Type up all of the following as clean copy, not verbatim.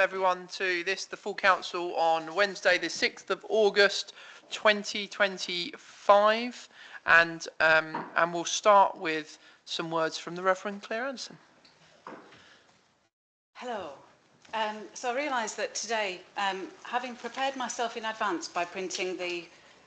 Everyone to the full council on Wednesday the 6th of August 2025, and we'll start with some words from the Reverend Claire Anderson. Hello. So I realised that today, having prepared myself in advance by printing the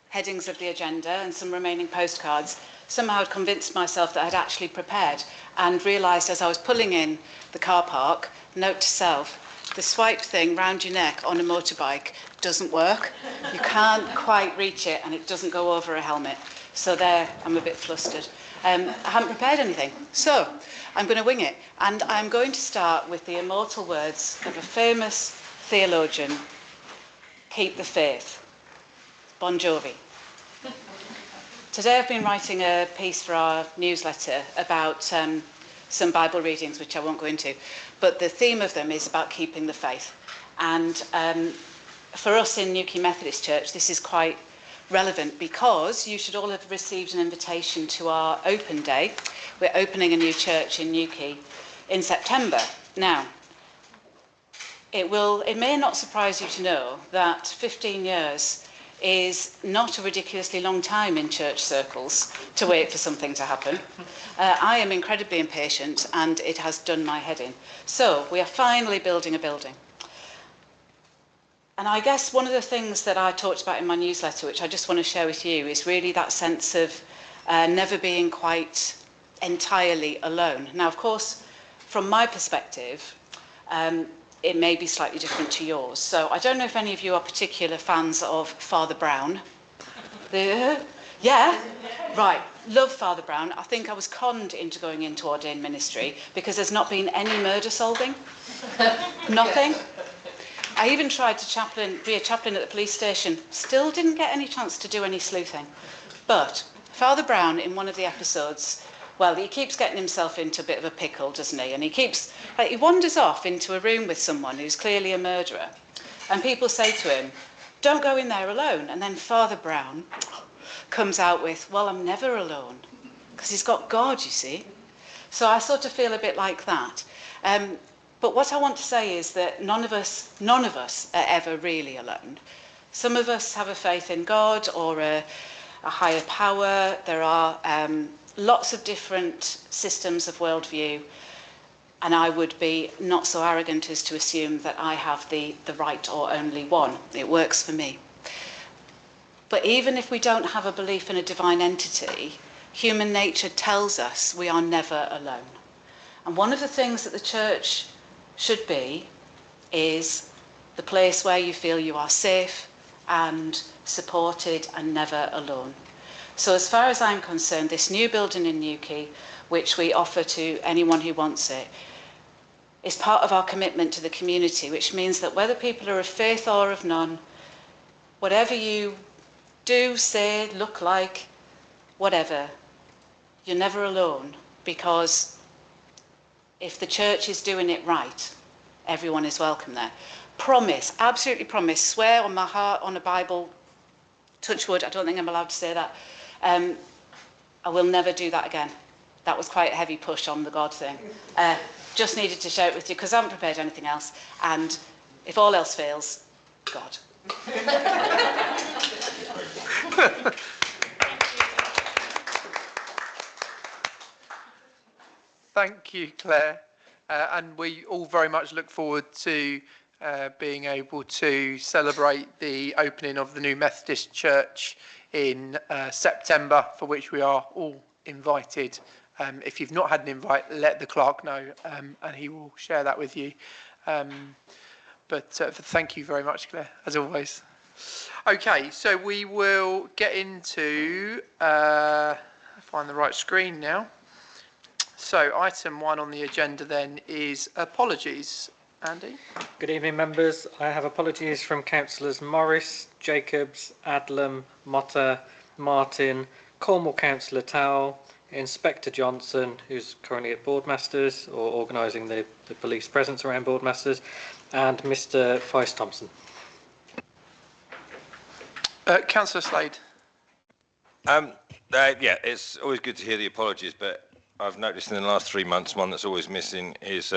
headings of the agenda and some remaining postcards, somehow I'd convinced myself that I'd actually prepared, and realised as I was pulling in the car park, note to self, the swipe thing round your neck on a motorbike doesn't work. You can't quite reach it and it doesn't go over a helmet. So there, I'm a bit flustered. I haven't prepared anything. So I'm going to wing it. And I'm going to start with the immortal words of a famous theologian, keep the faith. Bon Jovi. Today I've been writing a piece for our newsletter about some Bible readings, which I won't go into, but the theme of them is about keeping the faith. And for us in Newquay Methodist Church, this is quite relevant because you should all have received an invitation to our open day. We're opening a new church in Newquay in September. Now, it may not surprise you to know that 15 years is not a ridiculously long time in church circles to wait for something to happen. I am incredibly impatient and it has done my head in. So we are finally building a building. And I guess one of the things that I talked about in my newsletter, which I just want to share with you, is really that sense of never being quite entirely alone. Now, of course, from my perspective, it may be slightly different to yours. So I don't know if any of you are particular fans of Father Brown. Yeah? Right. Love Father Brown. I think I was conned into going into ordained ministry because there's not been any murder solving. Nothing. I even tried to be a chaplain at the police station. Still didn't get any chance to do any sleuthing. But Father Brown, in one of the episodes, well, he keeps getting himself into a bit of a pickle, doesn't he? And he wanders off into a room with someone who's clearly a murderer. And people say to him, don't go in there alone. And then Father Brown comes out with, well, I'm never alone. Because he's got God, you see. So I sort of feel a bit like that. But what I want to say is that none of us are ever really alone. Some of us have a faith in God or a higher power. There are lots of different systems of worldview, and I would be not so arrogant as to assume that I have the right or only one. It works for me. But even if we don't have a belief in a divine entity, human nature tells us we are never alone. And one of the things that the church should be is the place where you feel you are safe and supported and never alone. So as far as I'm concerned, this new building in Newquay, which we offer to anyone who wants it, is part of our commitment to the community, which means that whether people are of faith or of none, whatever you do, say, look like, whatever, you're never alone, because if the church is doing it right, everyone is welcome there. Promise, absolutely promise, swear on my heart, on a Bible, touch wood, I don't think I'm allowed to say that, I will never do that again. That was quite a heavy push on the God thing. Just needed to share it with you because I haven't prepared anything else. And if all else fails, God. Thank you, Claire. And we all very much look forward to being able to celebrate the opening of the new Methodist Church in September, for which we are all invited. If you've not had an invite, let the clerk know, and he will share that with you. But thank you very much, Claire, as always. Okay, so we will get into, find the right screen now. So item 1 on the agenda then is apologies. Andy? Good evening, members. I have apologies from Councillors Morris, Jacobs, Adlam, Motta, Martin, Cornwall Councillor Towell, Inspector Johnson, who's currently at Boardmasters or organising the police presence around Boardmasters, and Mr. Feist-Thompson. Councillor Slade. Yeah, it's always good to hear the apologies, but I've noticed in the last 3 months one that's always missing is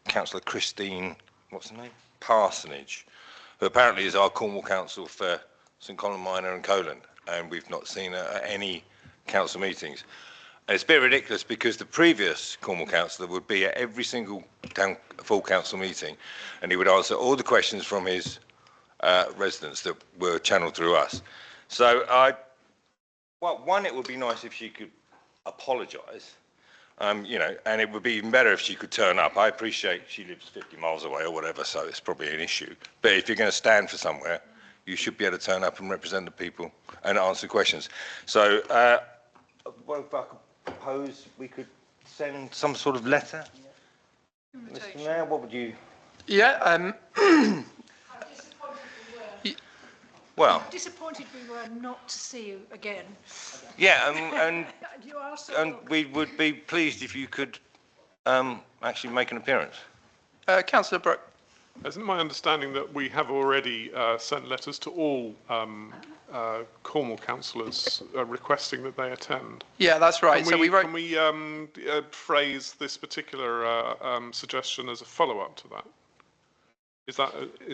Councillor Christine, what's her name? Parsonage, who apparently is our Cornwall Council for St Colin Minor and Colan, and we've not seen her at any council meetings. And it's a bit ridiculous because the previous Cornwall councillor would be at every single full council meeting, and he would answer all the questions from his residents that were channeled through us. So well, one, it would be nice if she could apologise, you know, and it would be even better if she could turn up. I appreciate she lives 50 miles away or whatever, so it's probably an issue. But if you're going to stand for somewhere, you should be able to turn up and represent the people and answer questions. So, well, if I could propose we could send some sort of letter. Mr. Mayor, what would you? Yeah. Well, disappointed we were not to see you again. yeah, and You are so and welcome. we would be pleased if you could actually make an appearance. Councillor Brooke. Isn't my understanding that we have already sent letters to all Cornwall councillors requesting that they attend? Yeah, that's right. So we wrote. Can we phrase this particular suggestion as a follow-up to that? Is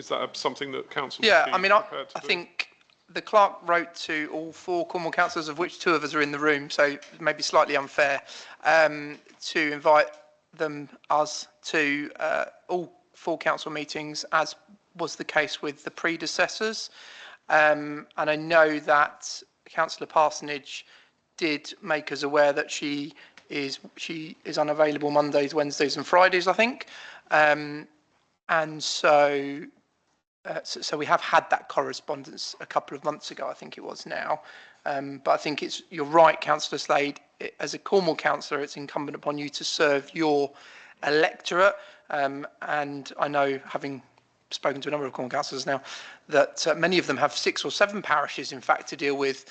that something that council? Yeah, would I be mean, prepared to I do? think the clerk wrote to all 4 Cornwall councillors, of which 2 of us are in the room, so maybe slightly unfair, to invite us to all 4 council meetings, as was the case with the predecessors. And I know that Councillor Parsonage did make us aware that she is unavailable Mondays, Wednesdays, and Fridays, I think. And so we have had that correspondence a couple of months ago, I think it was now. But I think you're right, Councillor Slade. As a Cornwall councillor, it's incumbent upon you to serve your electorate. And I know, having spoken to a number of Cornwall councillors now, that many of them have 6 or 7 parishes, in fact, to deal with.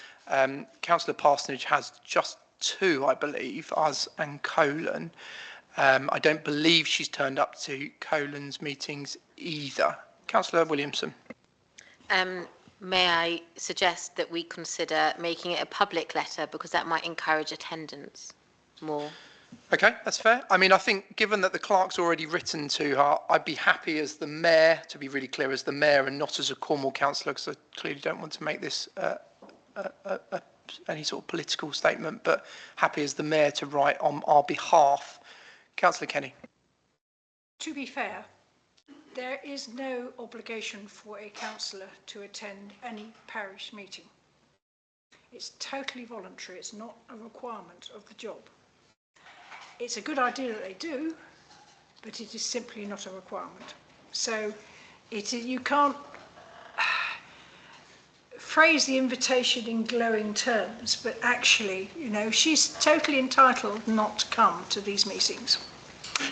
Councillor Parsonage has just 2, I believe, us and Colan. I don't believe she's turned up to Colan's meetings either. Councillor Williamson. May I suggest that we consider making it a public letter, because that might encourage attendance more? Okay, that's fair. I mean, I think given that the clerk's already written to her, I'd be happy as the mayor, to be really clear, as the mayor and not as a Cornwall councillor, because I clearly don't want to make this any sort of political statement, but happy as the mayor to write on our behalf. Councillor Kenny. To be fair, there is no obligation for a councillor to attend any parish meeting. It's totally voluntary. It's not a requirement of the job. It's a good idea that they do, but it is simply not a requirement. So you can't phrase the invitation in glowing terms, but actually, you know, she's totally entitled not to come to these meetings.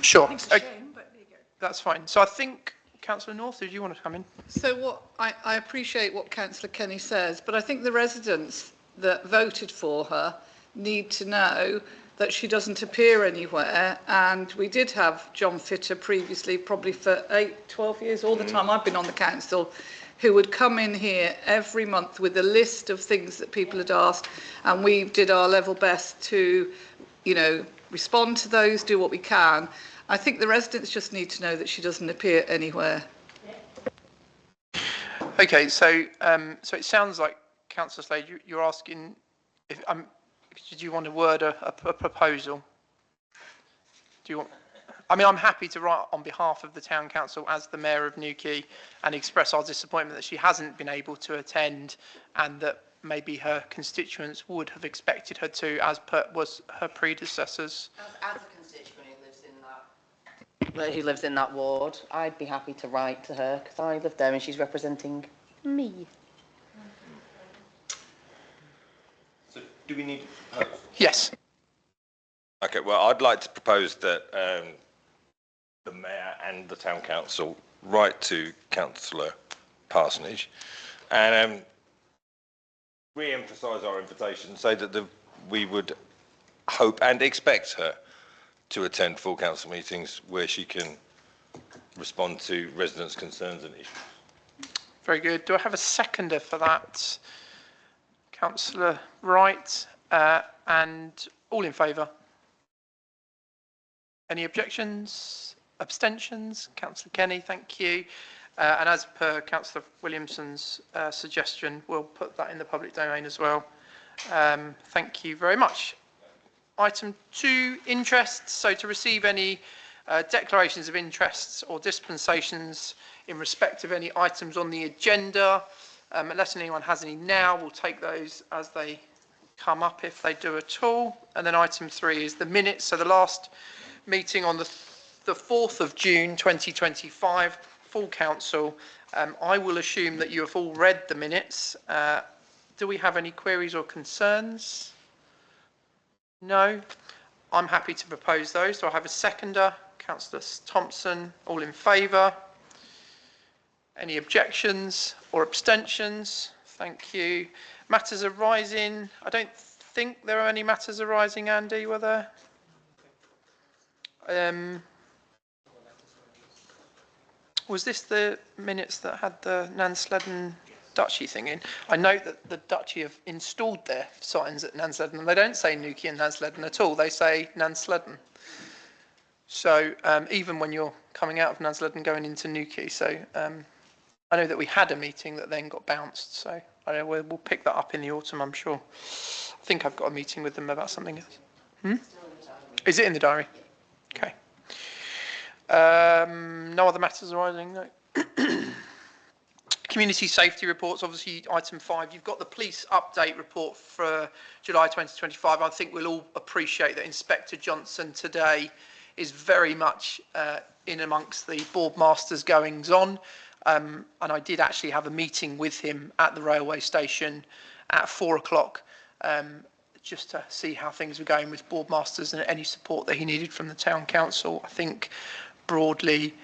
Sure. It's a shame, but there you go. That's fine. So I think, Councillor North, did you want to come in? So what I appreciate what Councillor Kenny says, but I think the residents that voted for her need to know that she doesn't appear anywhere. And we did have John Fitter previously, probably for 12 years, all the time I've been on the council, who would come in here every month with a list of things that people had asked, and we did our level best to, you know, respond to those, do what we can. I think the residents just need to know that she doesn't appear anywhere. Okay, so so it sounds like, Councillor Slade, you're asking if did you want to word a proposal? Do you want? I mean, I'm happy to write on behalf of the town council as the mayor of Newquay and express our disappointment that she hasn't been able to attend, and that maybe her constituents would have expected her to, as per was her predecessors. As a constituent who lives in that ward, I'd be happy to write to her because I live there and she's representing me. So do we need? Yes. Okay. Well, I'd like to propose that the mayor and the town council write to Councillor Parsonage and re-emphasise our invitation, say that we would hope and expect her to attend full council meetings where she can respond to residents' concerns and issues. Very good. Do I have a seconder for that? Councillor Wright, and all in favour? Any objections? Abstentions? Councillor Kenny, thank you. And as per Councillor Williamson's suggestion, we'll put that in the public domain as well. Thank you very much. Item 2, interests. So to receive any declarations of interests or dispensations in respect of any items on the agenda. Unless anyone has any now, we'll take those as they come up if they do at all. And then item 3 is the minutes. So the last meeting on the 4th of June 2025, full council. I will assume that you have all read the minutes. Do we have any queries or concerns? No. I'm happy to propose those. Do I have a seconder? Councillor Thompson, all in favour? Any objections or abstentions? Thank you. Matters arising. I don't think there are any matters arising, Andy, were there? Was this the minutes that had the Nansledden Duchy thing in? I note that the Duchy have installed their signs at Nansledden, and they don't say Newquay and Nansledden at all. They say Nansledden. So even when you're coming out of Nansledden going into Newquay. So I know that we had a meeting that then got bounced. So we'll pick that up in the autumn, I'm sure. I think I've got a meeting with them about something else. Is it in the diary? Okay. No other matters arising? No. Community safety reports, obviously item 5. You've got the police update report for July 2025. I think we'll all appreciate that Inspector Johnson today is very much in amongst the boardmasters goings on. And I did actually have a meeting with him at the railway station at 4 o'clock just to see how things were going with boardmasters and any support that he needed from the town council. I think broadly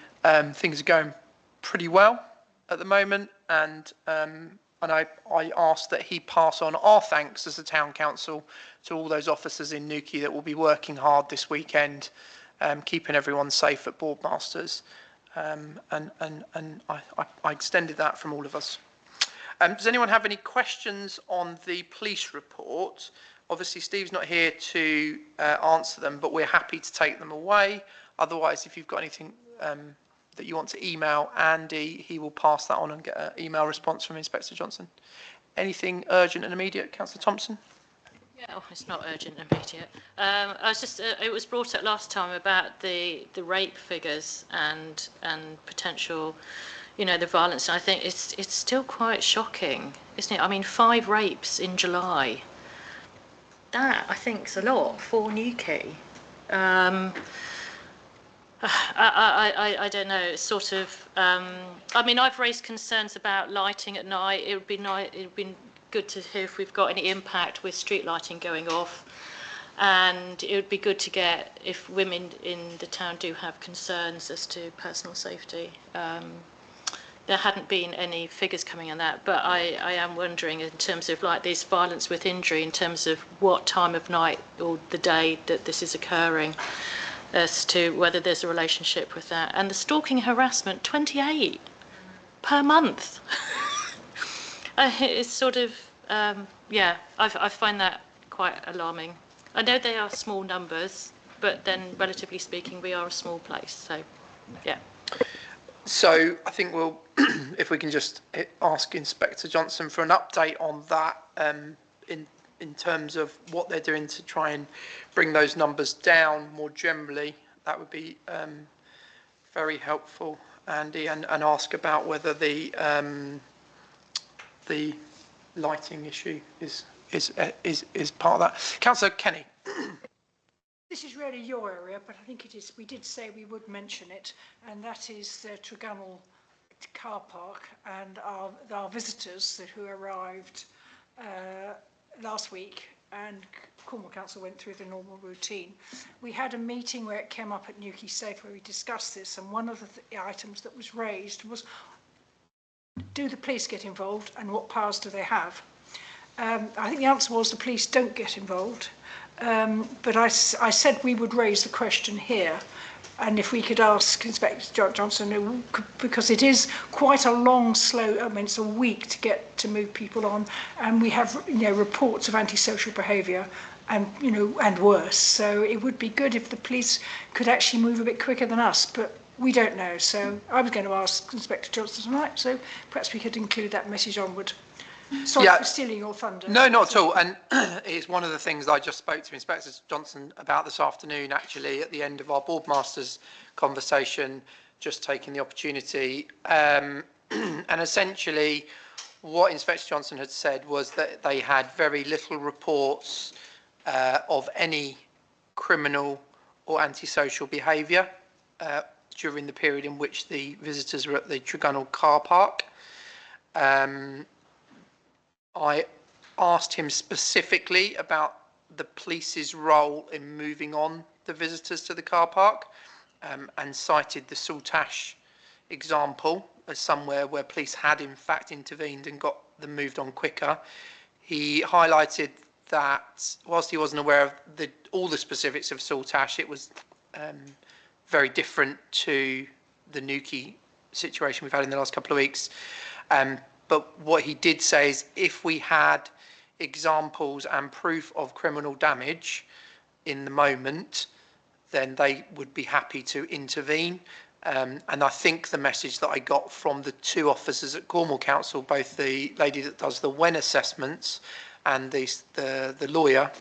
things are going pretty well at the moment, and I asked that he pass on our thanks as the town council to all those officers in Newquay that will be working hard this weekend, keeping everyone safe at boardmasters, and I extended that from all of us. Does anyone have any questions on the police report? Obviously Steve's not here to answer them, but we're happy to take them away. Otherwise, if you've got anything that you want to email Andy, he will pass that on and get an email response from Inspector Johnson. Anything urgent and immediate, Councillor Thompson? Yeah, oh, it's not urgent and immediate. I was just, it was brought up last time about the rape figures and potential, you know, the violence. And I think it's still quite shocking, isn't it? I mean, 5 rapes in July. That I think is a lot for Newquay. I don't know. It's sort of. I mean, I've raised concerns about lighting at night. It would be nice. It would be good to hear if we've got any impact with street lighting going off, and it would be good to get if women in the town do have concerns as to personal safety. There hadn't been any figures coming on that, but I am wondering in terms of like this violence with injury, in terms of what time of night or the day that this is occurring, as to whether there's a relationship with that. And the stalking harassment, 28 per month. It's sort of, yeah, I find that quite alarming. I know they are small numbers, but then relatively speaking, we are a small place, so yeah. So I think we'll, if we can just ask Inspector Johnson for an update on that in terms of what they're doing to try and bring those numbers down more generally, that would be very helpful, Andy, and ask about whether the lighting issue is part of that. Councillor Kenny. This is really your area, but I think it is. We did say we would mention it, and that is the Tregonwell car park and our visitors who arrived last week, and Cornwall Council went through the normal routine. We had a meeting where it came up at Newquay Safe where we discussed this, and one of the items that was raised was, do the police get involved and what powers do they have? I think the answer was the police don't get involved. But I said we would raise the question here, and if we could ask Inspector Johnson, because it is quite a long, slow. I mean, it's a week to get to move people on, and we have reports of antisocial behaviour, and and worse. So it would be good if the police could actually move a bit quicker than us. But We don't know. So I was going to ask Inspector Johnson tonight, so perhaps we could include that message onward. Sorry for stealing your thunder. No, not at all. And it's one of the things I just spoke to Inspector Johnson about this afternoon, actually, at the end of our Boardmasters conversation, just taking the opportunity. And essentially, what Inspector Johnson had said was that they had very little reports of any criminal or antisocial behaviour during the period in which the visitors were at the Tregunwall car park. I asked him specifically about the police's role in moving on the visitors to the car park, and cited the Saltash example as somewhere where police had in fact intervened and got them moved on quicker. He highlighted that whilst he wasn't aware of all the specifics of Saltash, it was very different to the Newquay situation we've had in the last couple of weeks. But what he did say is if we had examples and proof of criminal damage in the moment, then they would be happy to intervene. And I think the message that I got from the two officers at Cornwall Council, both the lady that does the when assessments and the lawyer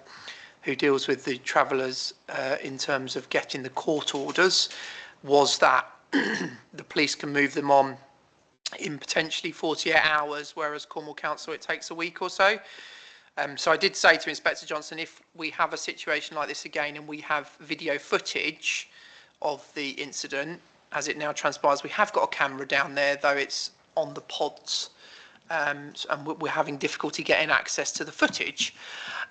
who deals with the travellers in terms of getting the court orders, was that the police can move them on in potentially 48 hours, whereas Cornwall Council, it takes a week or so. So I did say to Inspector Johnson, if we have a situation like this again and we have video footage of the incident, as it now transpires, we have got a camera down there, though it's on the pods, and we're having difficulty getting access to the footage.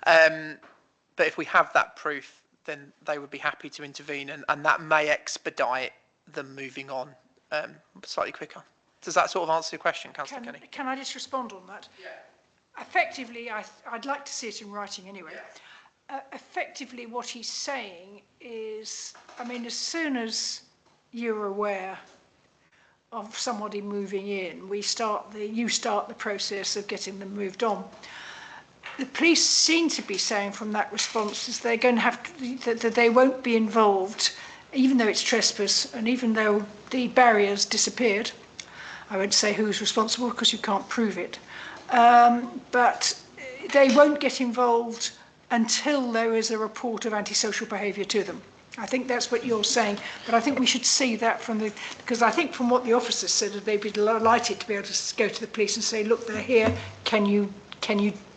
But if we have that proof, then they would be happy to intervene, and that may expedite them moving on slightly quicker. Does that sort of answer your question, Councillor Kenny? Can I just respond on that? Yeah. Effectively, I'd like to see it in writing anyway. Yeah. Effectively, what he's saying is, I mean, as soon as you're aware of somebody moving in, you start the process of getting them moved on. The police seem to be saying from that response is they're going to have to, that they won't be involved, even though it's trespass and even though the barriers disappeared. I won't say who's responsible because you can't prove it. But they won't get involved until there is a report of antisocial behaviour to them. I think that's what you're saying, but I think we should see that because I think from what the officers said, they'd be delighted to be able to go to the police and say, look, they're here, can you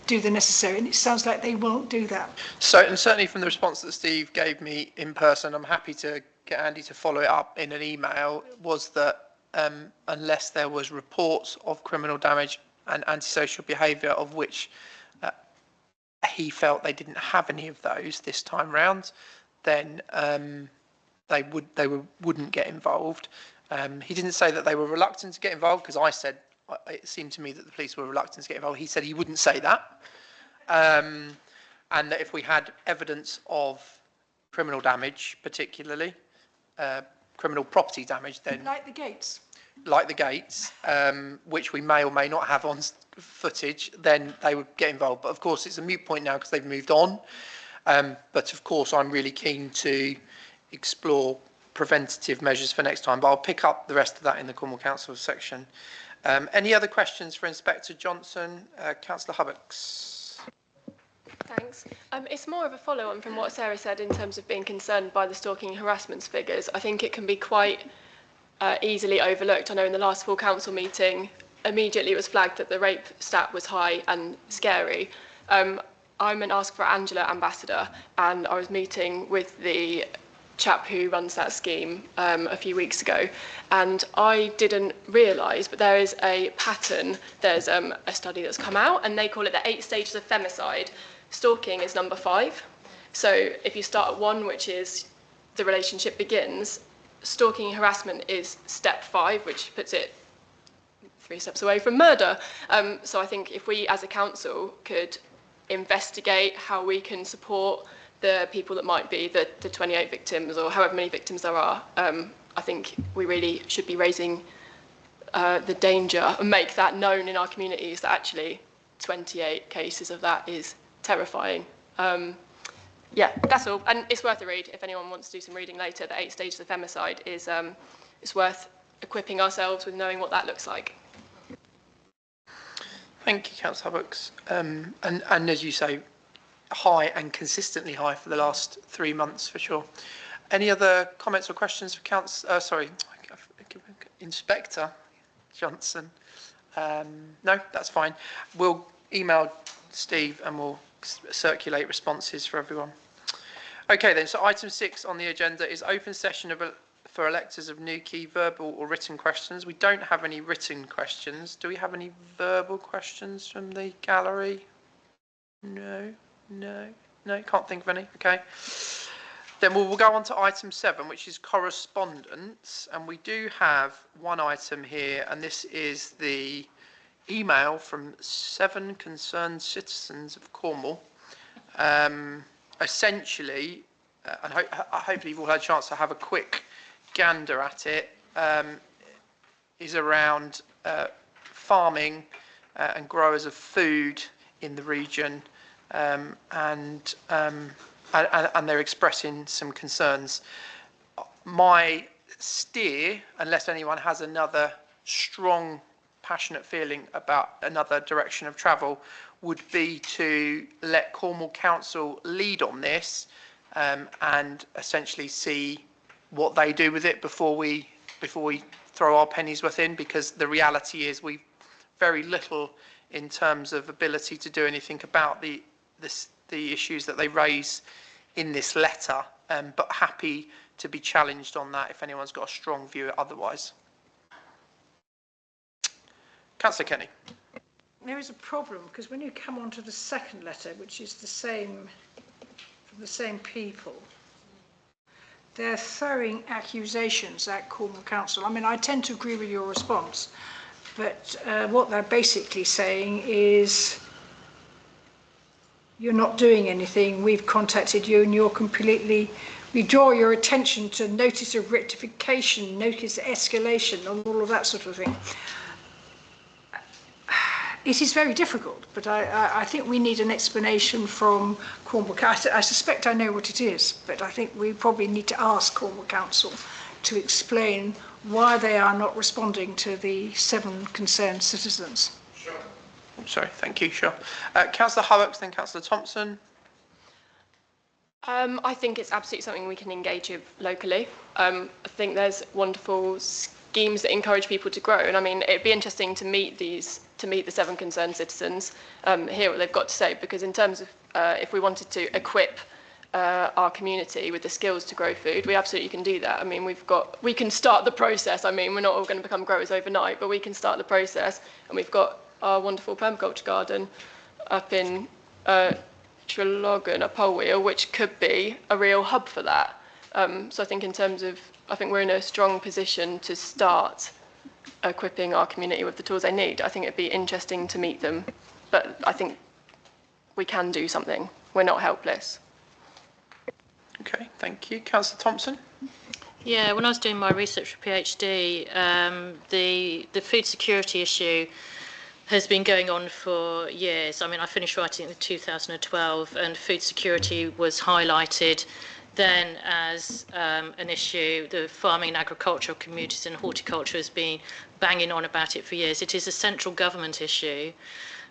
do the necessary? And it sounds like they won't do that. So, and certainly from the response that Steve gave me in person, I'm happy to get Andy to follow it up in an email, was that unless there was reports of criminal damage and antisocial behaviour of which he felt they didn't have any of those this time round, then they wouldn't get involved. He didn't say that they were reluctant to get involved, because I said it seemed to me that the police were reluctant to get involved. He said he wouldn't say that, and that if we had evidence of criminal damage, particularly criminal property damage, then like the gates, which we may or may not have on footage, then they would get involved. But of course, it's a moot point now because they've moved on. But of course, I'm really keen to explore preventative measures for next time. But I'll pick up the rest of that in the Cornwall Council section. Any other questions for Inspector Johnson? Councillor Hubbocks. Thanks. It's more of a follow-on from what Sarah said in terms of being concerned by the stalking and harassment figures. I think it can be quite easily overlooked. I know in the last full council meeting, immediately it was flagged that the rape stat was high and scary. I'm an Ask for Angela ambassador, and I was meeting with the chap who runs that scheme a few weeks ago, and I didn't realise, but there is a pattern. There's a study that's come out, and they call it the 8 stages of femicide. Stalking is number 5. So if you start at 1, which is the relationship begins, stalking and harassment is step 5, which puts it 3 steps away from murder. So I think if we as a council could investigate how we can support the people that might be the 28 victims or however many victims there are, I think we really should be raising the danger and make that known in our communities that actually 28 cases of that is terrifying. Yeah, that's all. And it's worth a read if anyone wants to do some reading later. The 8 stages of femicide is it's worth equipping ourselves with knowing what that looks like. Thank you, Councillor Hubbox. And as you say, high and consistently high for the last 3 months for sure. Any other comments or questions for Inspector Johnson? No, that's fine. We'll email Steve and we'll circulate responses for everyone. Okay then, so item 6 on the agenda is open session for electors of Newquay, verbal or written questions. We don't have any written questions. Do we have any verbal questions from the gallery? No, can't think of any. Okay. Then we'll go on to item 7, which is correspondence. And we do have one item here, and this is the email from 7 concerned citizens of Cornwall. Essentially, and hopefully you've all had a chance to have a quick gander at it, is around farming and growers of food in the region, and they're expressing some concerns. My steer, unless anyone has another strong, passionate feeling about another direction of travel, would be to let Cornwall Council lead on this, and essentially see what they do with it before we throw our pennies worth in, because the reality is we've very little in terms of ability to do anything about the issues that they raise in this letter, but happy to be challenged on that if anyone's got a strong view otherwise. Councillor Kenny. There is a problem, because when you come on to the second letter, which is the same, from the same people, they're throwing accusations at Cornwall Council. I mean, I tend to agree with your response, but what they're basically saying is, you're not doing anything, we've contacted you and you're completely, we draw your attention to notice of rectification, notice escalation, and all of that sort of thing. It is very difficult, but I think we need an explanation from Cornwall Council. I suspect I know what it is, but I think we probably need to ask Cornwall Council to explain why they are not responding to the 7 concerned citizens. Sure. Sorry, thank you, sure. Councillor Hubbox, then Councillor Thompson. I think it's absolutely something we can engage with locally. I think there's wonderful schemes that encourage people to grow, and I mean, it'd be interesting to meet the 7 concerned citizens, hear what they've got to say, because in terms of if we wanted to equip our community with the skills to grow food, we absolutely can do that. I mean, we can start the process. I mean, we're not all going to become growers overnight, but we can start the process, and we've got our wonderful permaculture garden up in Treloggan, a Polwheel, which could be a real hub for that. So I think in terms of, I think we're in a strong position to start equipping our community with the tools they need. I think it'd be interesting to meet them, but I think we can do something. We're not helpless. Okay, thank you. Councillor Thompson. Yeah, when I was doing my research for PhD, the food security issue has been going on for years. I mean, I finished writing in 2012, and food security was highlighted then as an issue. The farming and agricultural communities and horticulture has been banging on about it for years. It is a central government issue,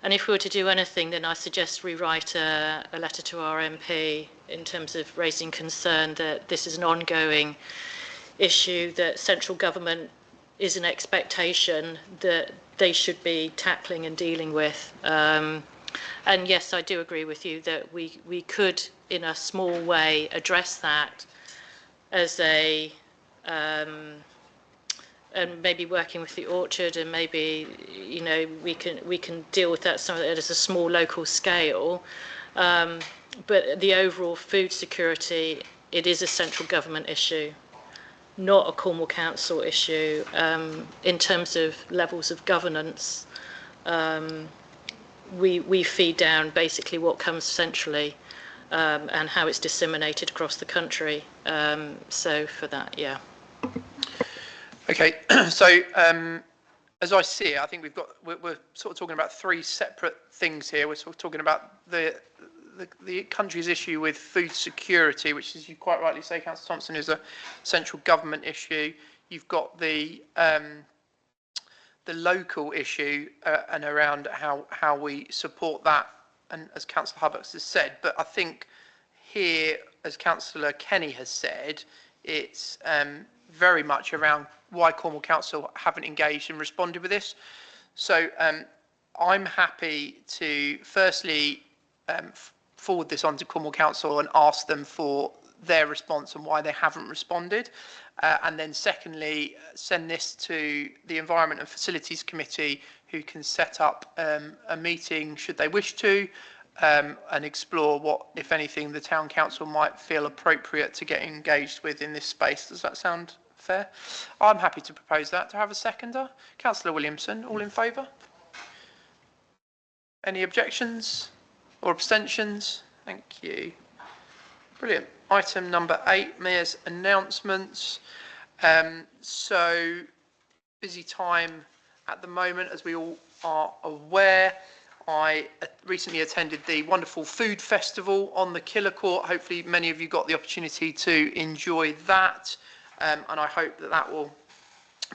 and if we were to do anything, then I suggest we write a letter to our MP in terms of raising concern that this is an ongoing issue, that central government is an expectation that they should be tackling and dealing with. And yes, I do agree with you that we could, in a small way, address that as a, and maybe working with the orchard, and maybe, you know, we can deal with that some at a small local scale. But the overall food security, it is a central government issue, not a Cornwall Council issue. In terms of levels of governance, we feed down basically what comes centrally, and how it's disseminated across the country. So for that, yeah. Okay, so as I see it, I think we're sort of talking about 3 separate things here. We're sort of talking about the country's issue with food security, which, as you quite rightly say, Councillor Thompson, is a central government issue. you've got the local issue and around how we support that, and as Councillor Hubbox has said. But I think here, as Councillor Kenny has said, it's very much around why Cornwall Council haven't engaged and responded with this. So I'm happy to firstly forward this on to Cornwall Council and ask them for their response and why they haven't responded. And then secondly, send this to the Environment and Facilities Committee, who can set up a meeting should they wish to, and explore what, if anything, the Town Council might feel appropriate to get engaged with in this space. Does that sound fair? I'm happy to propose that. To have a seconder? Councillor Williamson, all in favour? Any objections or abstentions? Thank you. Brilliant. Item number 8, Mayor's announcements. So busy time at the moment, as we all are aware. I recently attended the wonderful food festival on the Killer Court. Hopefully many of you got the opportunity to enjoy that, and I hope that that will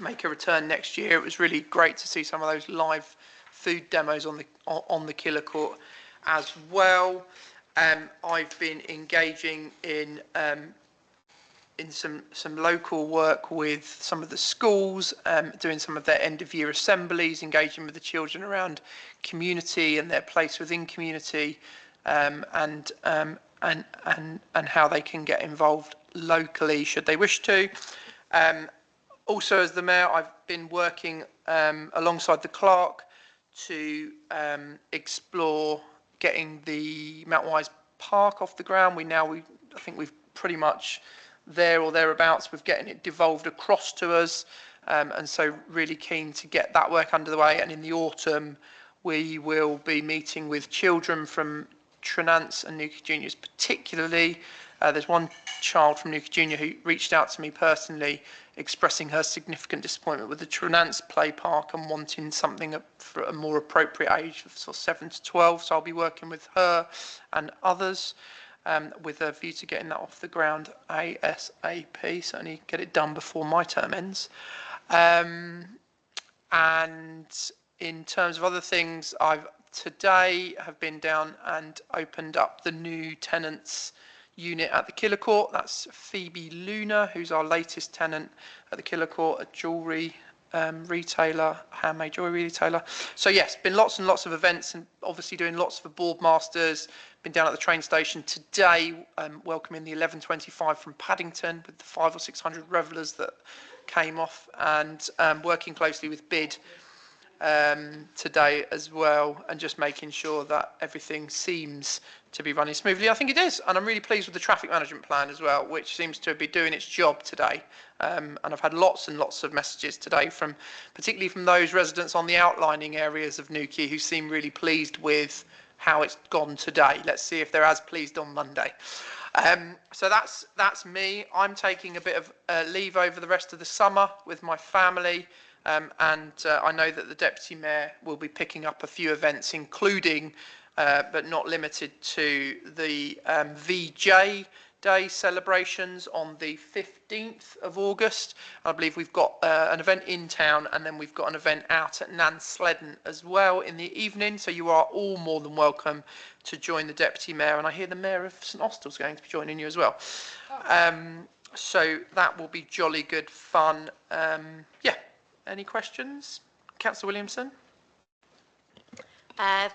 make a return next year. It was really great to see some of those live food demos on the Killer Court as well. I've been engaging in some local work with some of the schools, doing some of their end of year assemblies, engaging with the children around community and their place within community, and how they can get involved locally should they wish to. Also, as the Mayor, I've been working alongside the clerk to explore getting the Mount Wise Park off the ground. I think we've pretty much there or thereabouts with getting it devolved across to us, and so really keen to get that work under the way. And in the autumn we will be meeting with children from Trenance and Newquay Juniors particularly. There's one child from Newquay Junior who reached out to me personally expressing her significant disappointment with the Trenance play park and wanting something for a more appropriate age of sort of 7 to 12. So I'll be working with her and others with a view to getting that off the ground ASAP. Certainly get it done before my term ends. And in terms of other things, I've today have been down and opened up the new tenants unit at the Killer Court. That's Phoebe Luna, who's our latest tenant at the Killer Court, a jewellery retailer, handmade jewellery retailer. So yes, been lots and lots of events, and obviously doing lots of board masters. Been down at the train station today, welcoming the 11:25 from Paddington with the 500 or 600 revellers that came off, and working closely with BID today as well, and just making sure that everything seems to be running smoothly. I think it is, and I'm really pleased with the traffic management plan as well, which seems to be doing its job today. And I've had lots and lots of messages today from, particularly from those residents on the outlining areas of Newquay who seem really pleased with how it's gone today. Let's see if they're as pleased on Monday. So that's me. I'm taking a bit of leave over the rest of the summer with my family. And I know that the Deputy Mayor will be picking up a few events, including, but not limited to, the VJ Day celebrations on the 15th of August. I believe we've got an event in town, and then we've got an event out at Nansledden as well in the evening. So you are all more than welcome to join the Deputy Mayor, and I hear the Mayor of St Austell's going to be joining you as well. So that will be jolly good fun. Yeah. Any questions? Councillor Williamson?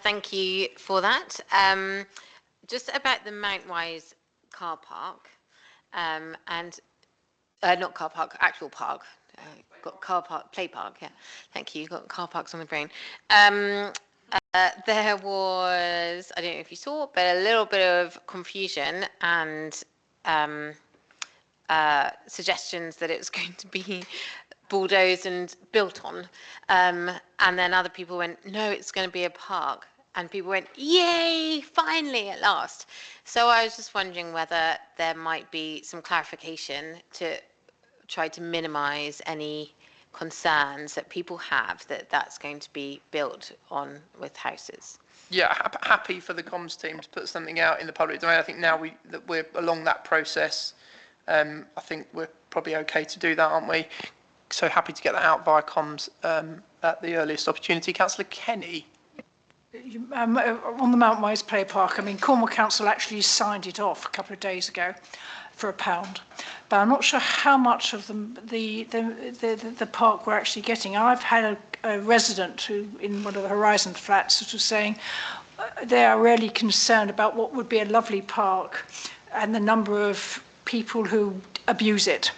Thank you for that. Just about the Mount Wise car park, and not car park, actual park. Got car park, play park, yeah. Thank you, got car parks on the brain. There was, I don't know if you saw, but a little bit of confusion and suggestions that it was going to be bulldozed and built on, and then other people went, no, it's going to be a park, and people went, yay, finally, at last. So I was just wondering whether there might be some clarification to try to minimise any concerns that people have that that's going to be built on with houses. Yeah, happy for the comms team to put something out in the public domain. I think now that we're along that process, I think we're probably okay to do that, aren't we? so happy to get that out via comms at the earliest opportunity. Councillor Kenny. On the Mount Wise Play Park, I mean, Cornwall Council actually signed it off a couple of days ago for £1, but I'm not sure how much of the park we're actually getting. I've had a resident who, in one of the Horizon flats, sort of saying they are really concerned about what would be a lovely park and the number of people who abuse it.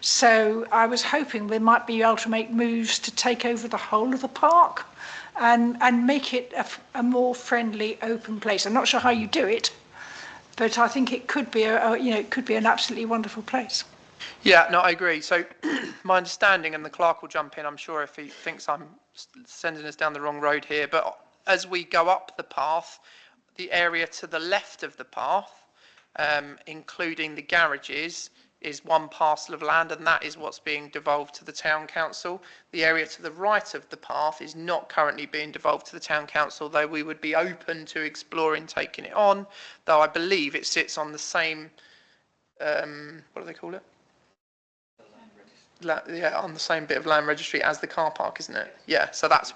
So I was hoping we might be able to make moves to take over the whole of the park and make it a more friendly, open place. I'm not sure how you do it, but I think it could be it could be an absolutely wonderful place. Yeah, no, I agree. So my understanding, and the clerk will jump in, I'm sure, if he thinks I'm sending us down the wrong road here, but as we go up the path, the area to the left of the path, including the garages, is one parcel of land, and that is what's being devolved to the town council. The area to the right of the path is not currently being devolved to the town council, though we would be open to exploring taking it on, though I believe it sits on the same, what do they call it? Yeah, on the same bit of land registry as the car park, isn't it? Yeah, so that's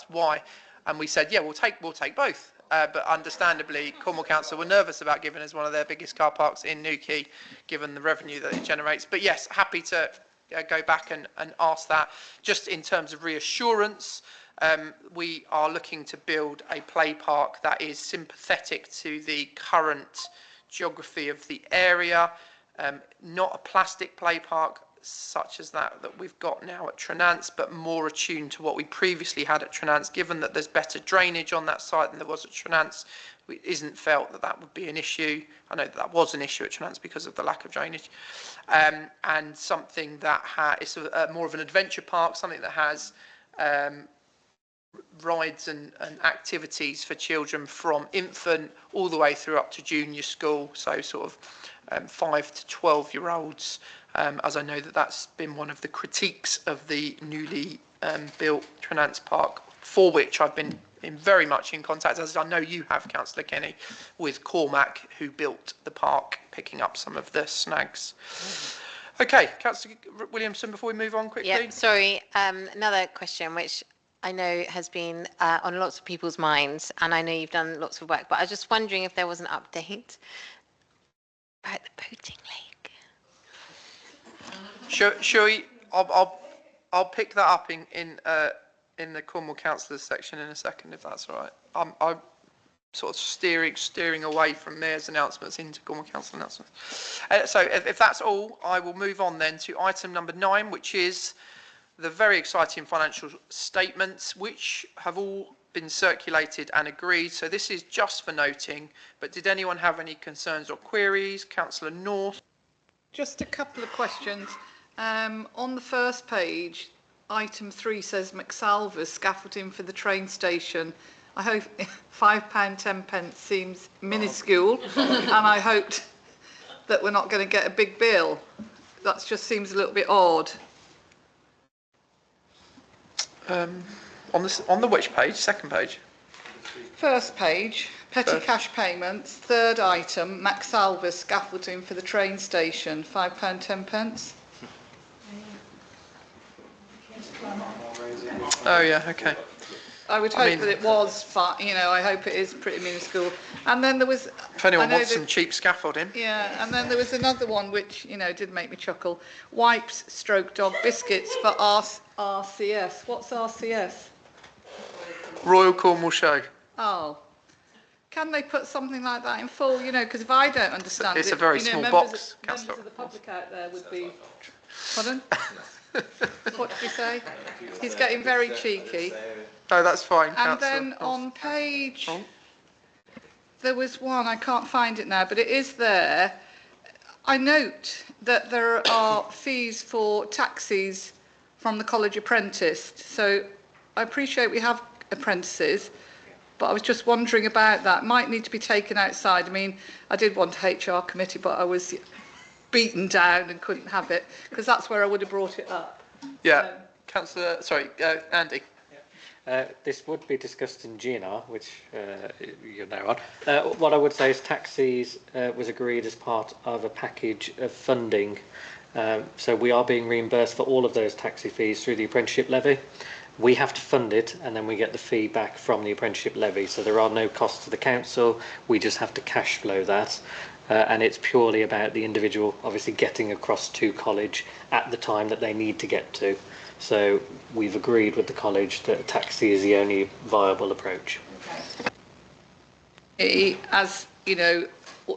why. And we said, yeah, we'll take both. But understandably, Cornwall Council were nervous about giving us one of their biggest car parks in Newquay, given the revenue that it generates. But yes, happy to go back and ask that. Just in terms of reassurance, we are looking to build a play park that is sympathetic to the current geography of the area, not a plastic play park such as that we've got now at Trenance, but more attuned to what we previously had at Trenance, given that there's better drainage on that site than there was at Trenance. It isn't felt that would be an issue. I know that was an issue at Trenance because of the lack of drainage. And something that is more of an adventure park, something that has rides and activities for children from infant all the way through up to junior school, so sort of 5 to 12-year-olds, as I know that's been one of the critiques of the newly built Trenance Park, for which I've been very much in contact, as I know you have, Councillor Kenny, with Cormac, who built the park, picking up some of the snags. Okay, Councillor Williamson, before we move on quickly. Yeah, sorry, another question which I know has been on lots of people's minds, and I know you've done lots of work, but I was just wondering if there was an update about the boating lake. Shall we? I'll pick that up in the Cornwall Councillors section in a second, if that's all right. I'm sort of steering away from Mayor's announcements into Cornwall Council announcements. So if that's all, I will move on then to item number 9, which is the very exciting financial statements, which have all been circulated and agreed. So this is just for noting, but did anyone have any concerns or queries? Councillor North. Just a couple of questions. On the first page, item 3 says McSalvers scaffolding for the train station. I hope £5, 10p seems minuscule, and I hoped that we're not going to get a big bill. That just seems a little bit odd. On the which page? Second page? First page, petty cash payments. Third item, McSalvers scaffolding for the train station, £5, 10p. Oh yeah, okay. I would hope that it was, I hope it is pretty minuscule. And then there was... If anyone wants some cheap scaffolding. Yeah, and then there was another one which, did make me chuckle. Wipes stroke dog biscuits for RCS. What's RCS? Royal Cornwall Show. Oh. Can they put something like that in full, because if I don't understand it's a very small box, Councillor. Members of the public out there would be... Pardon? What did you say? He's getting very cheeky. No, that's fine, And then on page... There was one, I can't find it now, but it is there. I note that there are fees for taxis from the college apprentice. So I appreciate we have apprentices, but I was just wondering about that. Might need to be taken outside. I mean, I did want a HR committee, but I was beaten down and couldn't have it, because that's where I would have brought it up. Yeah, Councillor, Andy. This would be discussed in GNR, which you're now on. What I would say is taxis was agreed as part of a package of funding So we are being reimbursed for all of those taxi fees through the apprenticeship levy. We have to fund it, and then we get the fee back from the apprenticeship levy. So there are no costs to the council. We just have to cash flow that. And it's purely about the individual obviously getting across to college at the time that they need to get to. So we've agreed with the college that a taxi is the only viable approach. As, you know,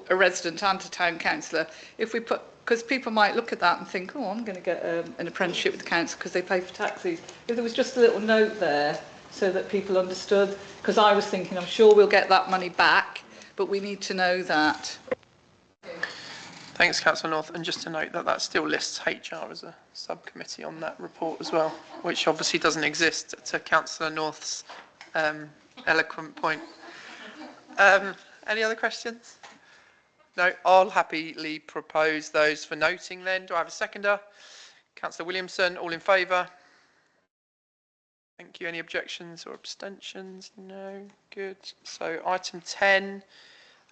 a resident and a town councillor, if we put, because people might look at that and think, oh, I'm going to get an apprenticeship with the council because they pay for taxis. If there was just a little note there so that people understood, because I was thinking, I'm sure we'll get that money back, but we need to know that. Thanks, Councillor North. And just to note that that still lists HR as a subcommittee on that report as well, which obviously doesn't exist, to Councillor North's eloquent point. Any other questions? No, I'll happily propose those for noting then. Do I have a seconder? Councillor Williamson, all in favour? Thank you. Any objections or abstentions? No. Good. So item 10,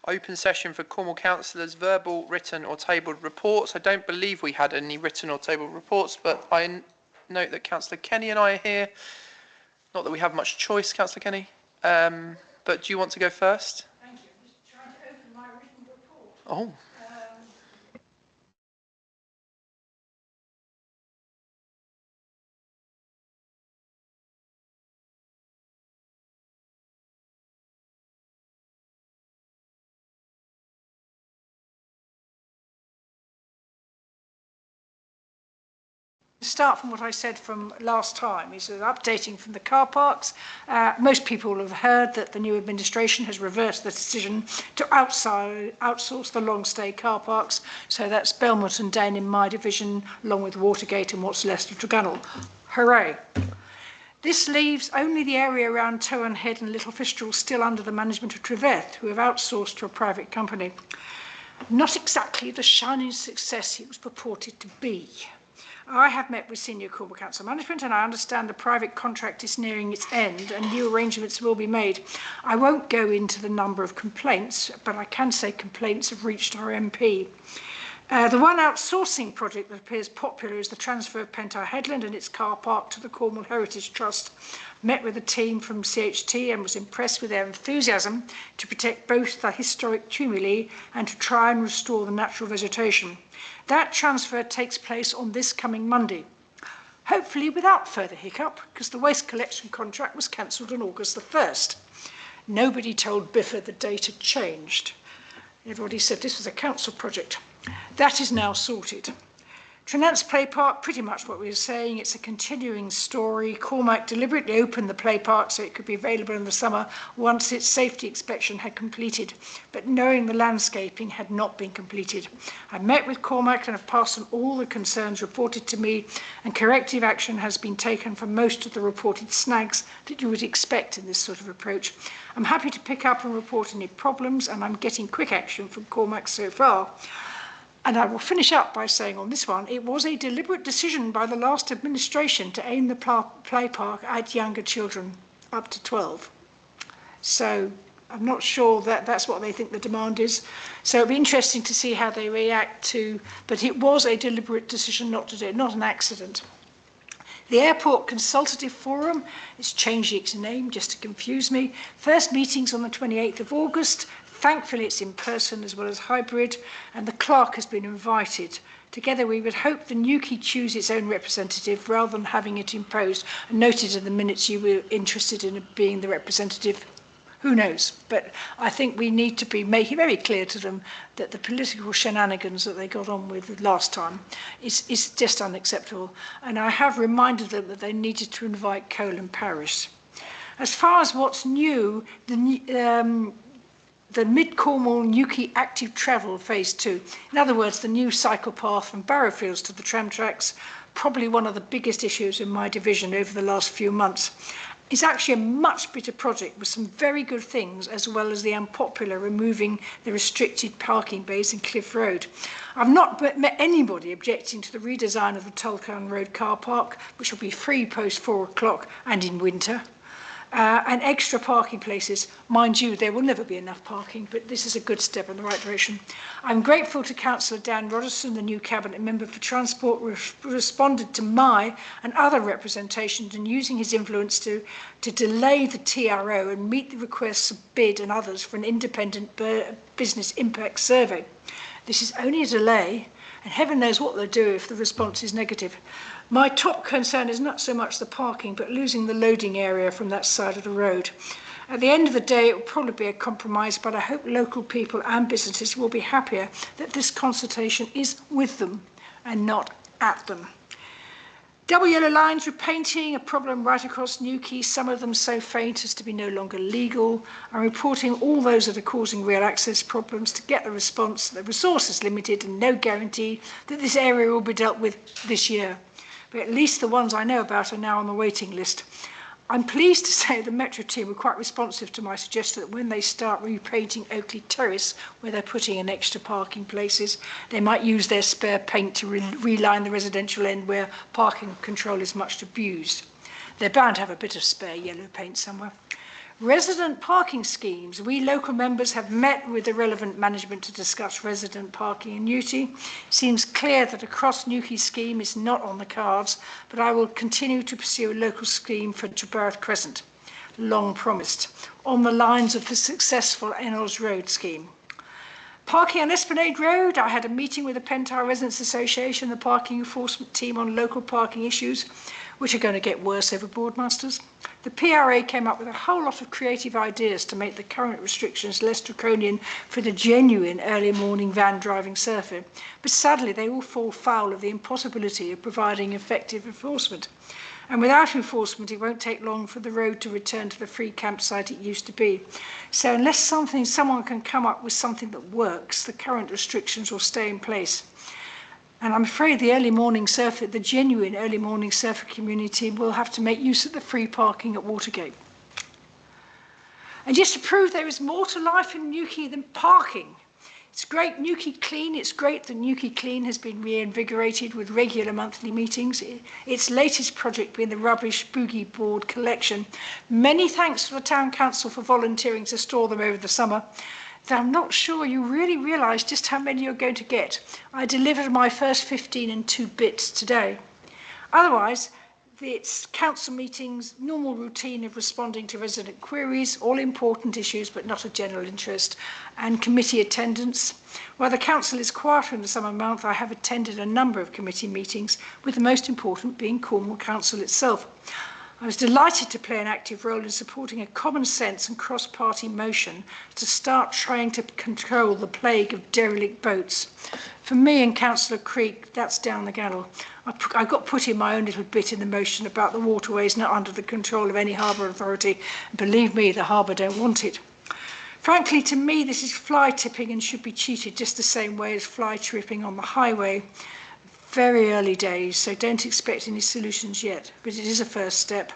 open session for Cornwall councillors, verbal, written or tabled reports. I don't believe we had any written or tabled reports, but I note that Councillor Kenny and I are here. Not that we have much choice, Councillor Kenny, but do you want to go first? Thank you. I'm just trying to open my written report. Oh. To start from what I said from last time, is updating from the car parks. Most people will have heard that the new administration has reversed the decision to outsource the long stay car parks. So that's Belmont and Dane in my division, along with Watergate and what's left of Tregonwell. Hooray! This leaves only the area around Towan Head and Little Fistral still under the management of Treveth, who have outsourced to a private company. Not exactly the shining success it was purported to be. I have met with senior Cornwall Council management, and I understand the private contract is nearing its end and new arrangements will be made. I won't go into the number of complaints, but I can say complaints have reached our MP. The one outsourcing project that appears popular is the transfer of Pentar Headland and its car park to the Cornwall Heritage Trust. Met with a team from CHT and was impressed with their enthusiasm to protect both the historic tumuli and to try and restore the natural vegetation. That transfer takes place on this coming Monday, hopefully without further hiccup, because the waste collection contract was cancelled on August the 1st. Nobody told Biffa the date had changed. Everybody said this was a council project. That is now sorted. Trenance Play Park, pretty much what we were saying, it's a continuing story. Cormac deliberately opened the play park so it could be available in the summer once its safety inspection had completed, but knowing the landscaping had not been completed. I met with Cormac and have passed on all the concerns reported to me, and corrective action has been taken for most of the reported snags that you would expect in this sort of approach. I'm happy to pick up and report any problems, and I'm getting quick action from Cormac so far. And I will finish up by saying on this one, it was a deliberate decision by the last administration to aim the play park at younger children, up to 12. So I'm not sure that that's what they think the demand is. So it'll be interesting to see how they react to, but it was a deliberate decision not to do it, not an accident. The Airport Consultative Forum is changing its name just to confuse me. First meetings on the 28th of August. Thankfully, it's in person as well as hybrid, and the clerk has been invited. Together, we would hope the Newquay choose its own representative rather than having it imposed. I noted in the minutes you were interested in being the representative. Who knows? But I think we need to be making very clear to them that the political shenanigans that they got on with last time is just unacceptable. And I have reminded them that they needed to invite Cole and Parish. As far as what's new, the Mid-Cornwall Newquay Active Travel Phase 2. In other words, the new cycle path from Barrowfields to the tram tracks, probably one of the biggest issues in my division over the last few months. It's actually a much better project with some very good things, as well as the unpopular removing the restricted parking bays in Cliff Road. I've not met anybody objecting to the redesign of the Tolkien Road car park, which will be free post 4 o'clock and in winter. and extra parking places. Mind you, there will never be enough parking, but this is a good step in the right direction. I'm grateful to Councillor Dan Rogerson, the new Cabinet Member for Transport, who responded to my and other representations and using his influence to delay the TRO and meet the requests of BID and others for an independent business impact survey. This is only a delay, and heaven knows what they'll do if the response is negative. My top concern is not so much the parking, but losing the loading area from that side of the road. At the end of the day, it will probably be a compromise, but I hope local people and businesses will be happier that this consultation is with them and not at them. Double yellow lines repainting, a problem right across Newquay, some of them so faint as to be no longer legal. I'm reporting all those that are causing real access problems to get the response. The resource is limited and no guarantee that this area will be dealt with this year. But at least the ones I know about are now on the waiting list. I'm pleased to say the Metro team were quite responsive to my suggestion that when they start repainting Oakley Terrace, where they're putting in extra parking places, they might use their spare paint to reline the residential end where parking control is much abused. They're bound to have a bit of spare yellow paint somewhere. Resident parking schemes. We local members have met with the relevant management to discuss resident parking in Newquay. Seems clear that a cross Newquay scheme is not on the cards, but I will continue to pursue a local scheme for Trebareth Crescent, long promised, on the lines of the successful Ennells Road scheme. Parking on Esplanade Road, I had a meeting with the Pentire Residents Association, the parking enforcement team on local parking issues, which are going to get worse over Boardmasters. The PRA came up with a whole lot of creative ideas to make the current restrictions less draconian for the genuine early morning van driving surfer, but sadly they all fall foul of the impossibility of providing effective enforcement. And without enforcement, it won't take long for the road to return to the free campsite it used to be. So unless someone can come up with something that works, the current restrictions will stay in place. And I'm afraid the early morning surfer, the genuine early morning surfer community will have to make use of the free parking at Watergate. And just to prove there is more to life in Newquay than parking, it's great Newquay Clean. It's great that Newquay Clean has been reinvigorated with regular monthly meetings. Its latest project being the rubbish boogie board collection. Many thanks to the Town Council for volunteering to store them over the summer. I'm not sure you really realise just how many you're going to get. I delivered my first 15 and 2 bits today. Otherwise, it's council meetings, normal routine of responding to resident queries, all important issues but not of general interest, and committee attendance. While the council is quieter in the summer month, I have attended a number of committee meetings, with the most important being Cornwall Council itself. I was delighted to play an active role in supporting a common sense and cross-party motion to start trying to control the plague of derelict boats. For me and Councillor Creek, that's down the galley. I got put in my own little bit in the motion about the waterways not under the control of any harbour authority. Believe me, the harbour don't want it. Frankly, to me, this is fly tipping and should be treated just the same way as fly tripping on the highway. Very early days, so don't expect any solutions yet, but it is a first step.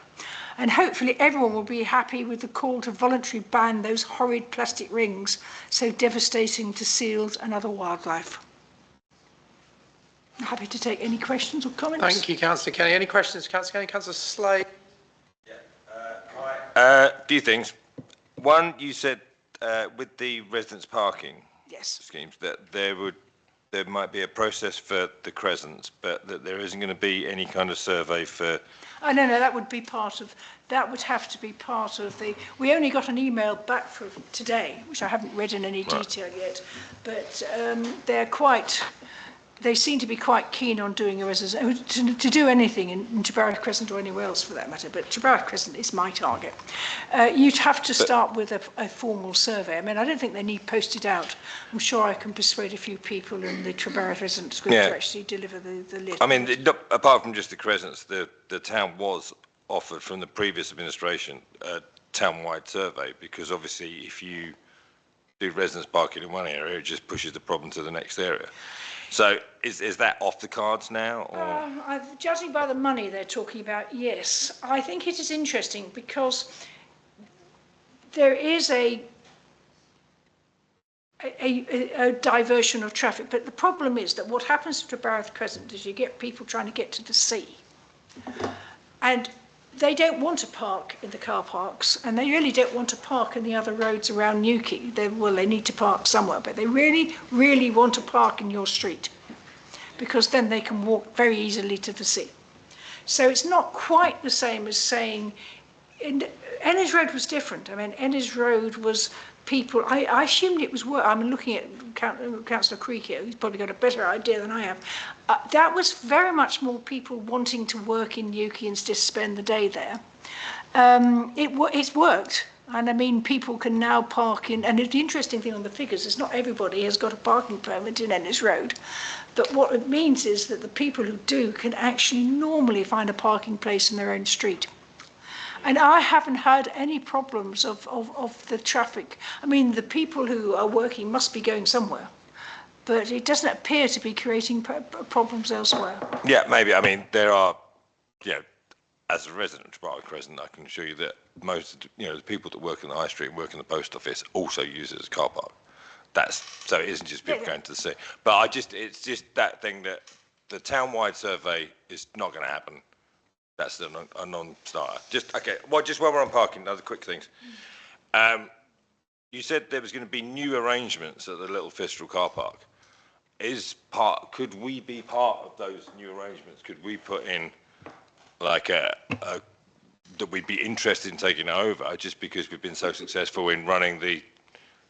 And hopefully everyone will be happy with the call to voluntarily ban those horrid plastic rings so devastating to seals and other wildlife. I'm happy to take any questions or comments. Thank you, Councillor Kenny. Any questions, Councillor Kenny? Councillor Slade? A few things. One, you said with the residents' parking schemes that there might be a process for the Crescents, but that there isn't going to be any kind of survey for... Oh, no, that would be part of, that would have to be part of the... We only got an email back from today, which I haven't read in any detail yet, but they seem to be quite keen on doing a to do anything in Trebareth Crescent or anywhere else for that matter, but Trebareth Crescent is my target. You'd have to start with a formal survey. I mean, I don't think they need posted out. I'm sure I can persuade a few people in the Trebareth Residents group to actually deliver the list. I mean, apart from just the Crescents, the town was offered from the previous administration a town-wide survey, because obviously if you do residents parking in one area, it just pushes the problem to the next area. So is that off the cards now? Or? Judging by the money they're talking about, yes. I think it is interesting because there is a diversion of traffic, but the problem is that what happens to Trebareth Crescent is you get people trying to get to the sea. And they don't want to park in the car parks, and they really don't want to park in the other roads around Newquay. They need to park somewhere, but they really, really want to park in your street, because then they can walk very easily to the sea. So it's not quite the same as saying, Ennis Road was different. I mean, Ennis Road was people, I assumed it was work. I'm looking at Councillor Creek here, who's probably got a better idea than I have. That was very much more people wanting to work in Newquay and just spend the day there. It's worked. And I mean, people can now park in, and the interesting thing on the figures is not everybody has got a parking permit in Ennis Road. But what it means is that the people who do can actually normally find a parking place in their own street. And I haven't had any problems of the traffic. I mean, the people who are working must be going somewhere, but it doesn't appear to be creating problems elsewhere. Yeah, maybe. I mean, there are, you know, as a resident of Barwick Crescent, I can assure you that most, you know, the people that work in the high street and work in the post office also use it as a car park. So it isn't just people going to the sea. But it's just that thing that the town-wide survey is not going to happen. That's a non-starter. Just while we're on parking, other quick things. You said there was going to be new arrangements at the Little Fistral car park. Could we be part of those new arrangements? Could we put in like that we'd be interested in taking it over, just because we've been so successful in running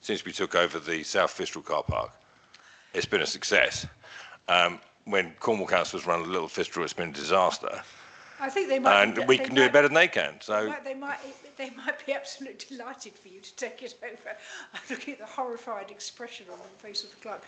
since we took over the South Fistral car park? It's been a success. When Cornwall Council has run the Little Fistral, it's been a disaster. I think they might. And we can do it better than they can. So they might be absolutely delighted for you to take it over. I'm looking at the horrified expression on the face of the clerk.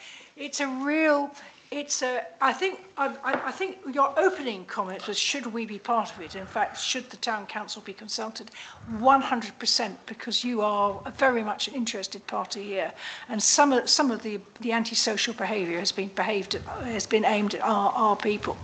I think your opening comment was, should we be part of it? In fact, should the town council be consulted? 100%, because you are very much an interested party here, and some of the antisocial behaviour has been aimed at our people.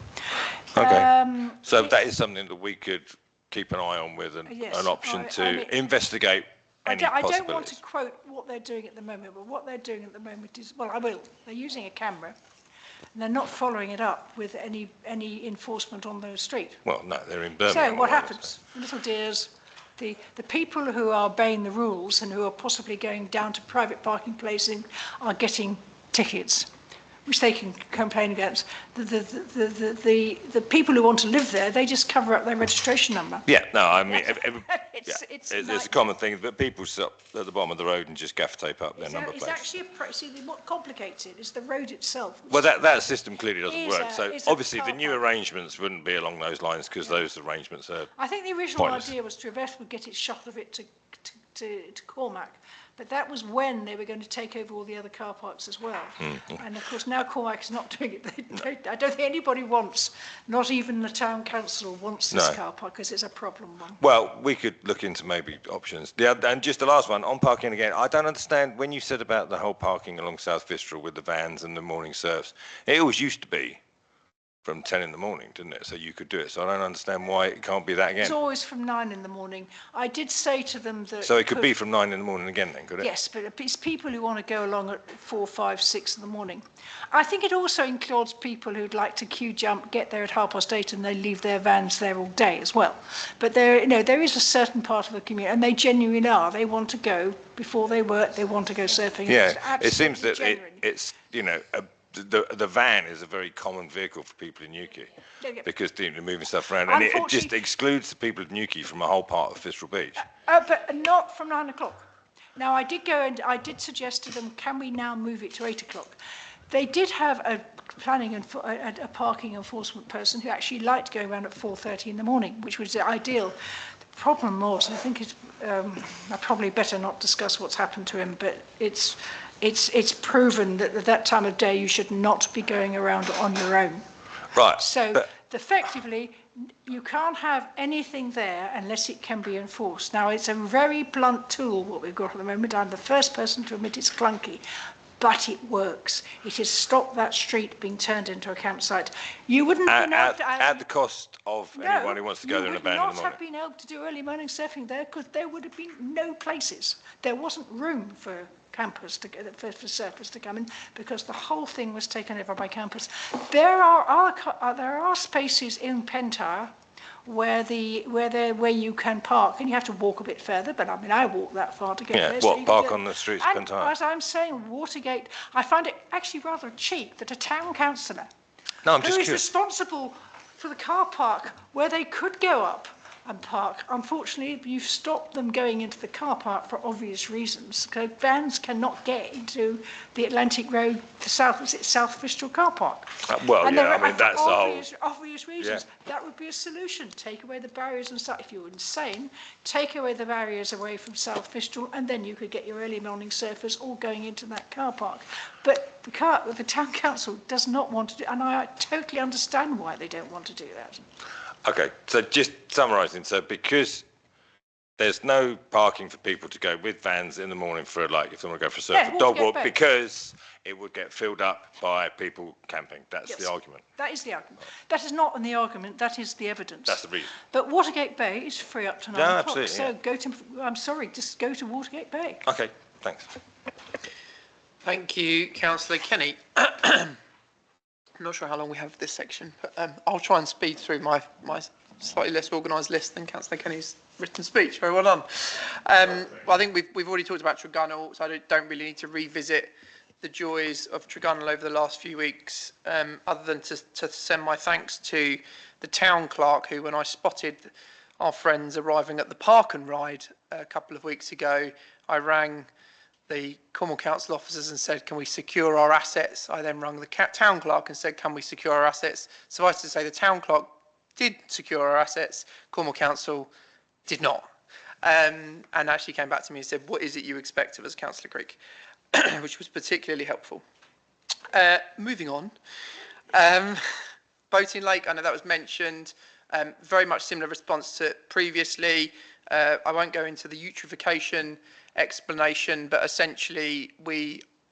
Okay. So that is something that we could keep an eye on with an option to investigate any possibilities. I don't want to quote what they're doing at the moment, but what they're doing at the moment is, well, I will. They're using a camera, and they're not following it up with any enforcement on the street. Well, no, they're in Birmingham. So what happens? The little dears, the people who are obeying the rules and who are possibly going down to private parking places are getting tickets, which they can complain against. The people who want to live there, they just cover up their registration number. Yeah, no, I mean, it's a common thing, but people stop at the bottom of the road and just gaff tape up their number plates. It's actually, what complicates it is the road itself. Well, that system clearly doesn't work. So obviously the new arrangements wouldn't be along those lines, because those arrangements are I think the original idea was Trevest would get its shot of it to Cormac. But that was when they were going to take over all the other car parks as well. And of course now Cormac is not doing it. I don't think anybody wants, not even the town council wants this car park, because it's a problem one. Well, we could look into maybe options. And just the last one, on parking again, I don't understand when you said about the whole parking along South Fistral with the vans and the morning surfs. It always used to be from 10 in the morning, didn't it? So you could do it. So I don't understand why it can't be that again. It's always from 9 in the morning. I did say to them that... So it could be from 9 in the morning again then, could it? Yes, but it's people who want to go along at 4, 5, 6 in the morning. I think it also includes people who'd like to queue jump, get there at 8:30, and they leave their vans there all day as well. But there is a certain part of the community, and they genuinely are. They want to go before they work. They want to go surfing. Yeah, it seems that it's the van is a very common vehicle for people in Newquay, because they're moving stuff around, and it just excludes the people of Newquay from a whole part of Fistral Beach. But not from 9 o'clock. Now, I did go and I did suggest to them, can we now move it to 8 o'clock? They did have a parking enforcement person who actually liked going around at 4:30 in the morning, which was ideal. The problem was, I think I probably better not discuss what's happened to him, but it's proven that at that time of day you should not be going around on your own. Right. So effectively, you can't have anything there unless it can be enforced. Now, it's a very blunt tool, what we've got at the moment. I'm the first person to admit it's clunky, but it works. It has stopped that street being turned into a campsite. You wouldn't at the cost of anyone who wants to go there in a van in the morning. You would not have been able to do early morning surfing there, because there would have been no places. There wasn't room for campers for surfers to come in, because the whole thing was taken over by campers. There are spaces in Pentire where you can park, and you have to walk a bit further. But I mean, I walk that far to get there. Yeah, So what, park on the streets and Pentire? as I'm saying, Watergate, I find it actually rather cheap that a town councillor No, I'm who just is curious. responsible for the car park where they could go up and park. Unfortunately, you've stopped them going into the car park for obvious reasons. So vans cannot get into the Atlantic Road, South Bristol car park. Well, And yeah, there I mean, for that's the whole... obvious reasons. Yeah. That would be a solution. Take away the barriers and stuff. If you're insane, take away the barriers away from South Bristol, and then you could get your early morning surfers all going into that car park. But the town council does not want to do, and I totally understand why they don't want to do that. Okay, so just summarising, so because there's no parking for people to go with vans in the morning for, like, if they want to go for a surf Yeah, or dog Watergate walk, Bay. because it would get filled up by people camping. That's Yes. the argument. That is the argument. That is not the argument, that is the evidence. That's the reason. But Watergate Bay is free up to 9 No, o'clock. absolutely, So yeah. go to, I'm sorry, just go to Watergate Bay. Okay, thanks. Thank you, Councillor Kenny. I'm not sure how long we have this section, but I'll try and speed through my slightly less organised list than Councillor Kenny's written speech. Very well done. Well, I think we've already talked about Tregunnell, so I don't really need to revisit the joys of Tregunnell over the last few weeks, other than to send my thanks to the town clerk, who, when I spotted our friends arriving at the park and ride a couple of weeks ago, I rang the Cornwall Council officers and said, can we secure our assets? I then rang the town clerk and said, can we secure our assets? Suffice to say, the town clerk did secure our assets, Cornwall Council did not. And actually came back to me and said, what is it you expect of us, Councillor Creek? Which was particularly helpful. Moving on. Boating Lake, I know that was mentioned. Very much similar response to previously. I won't go into the eutrophication explanation, but essentially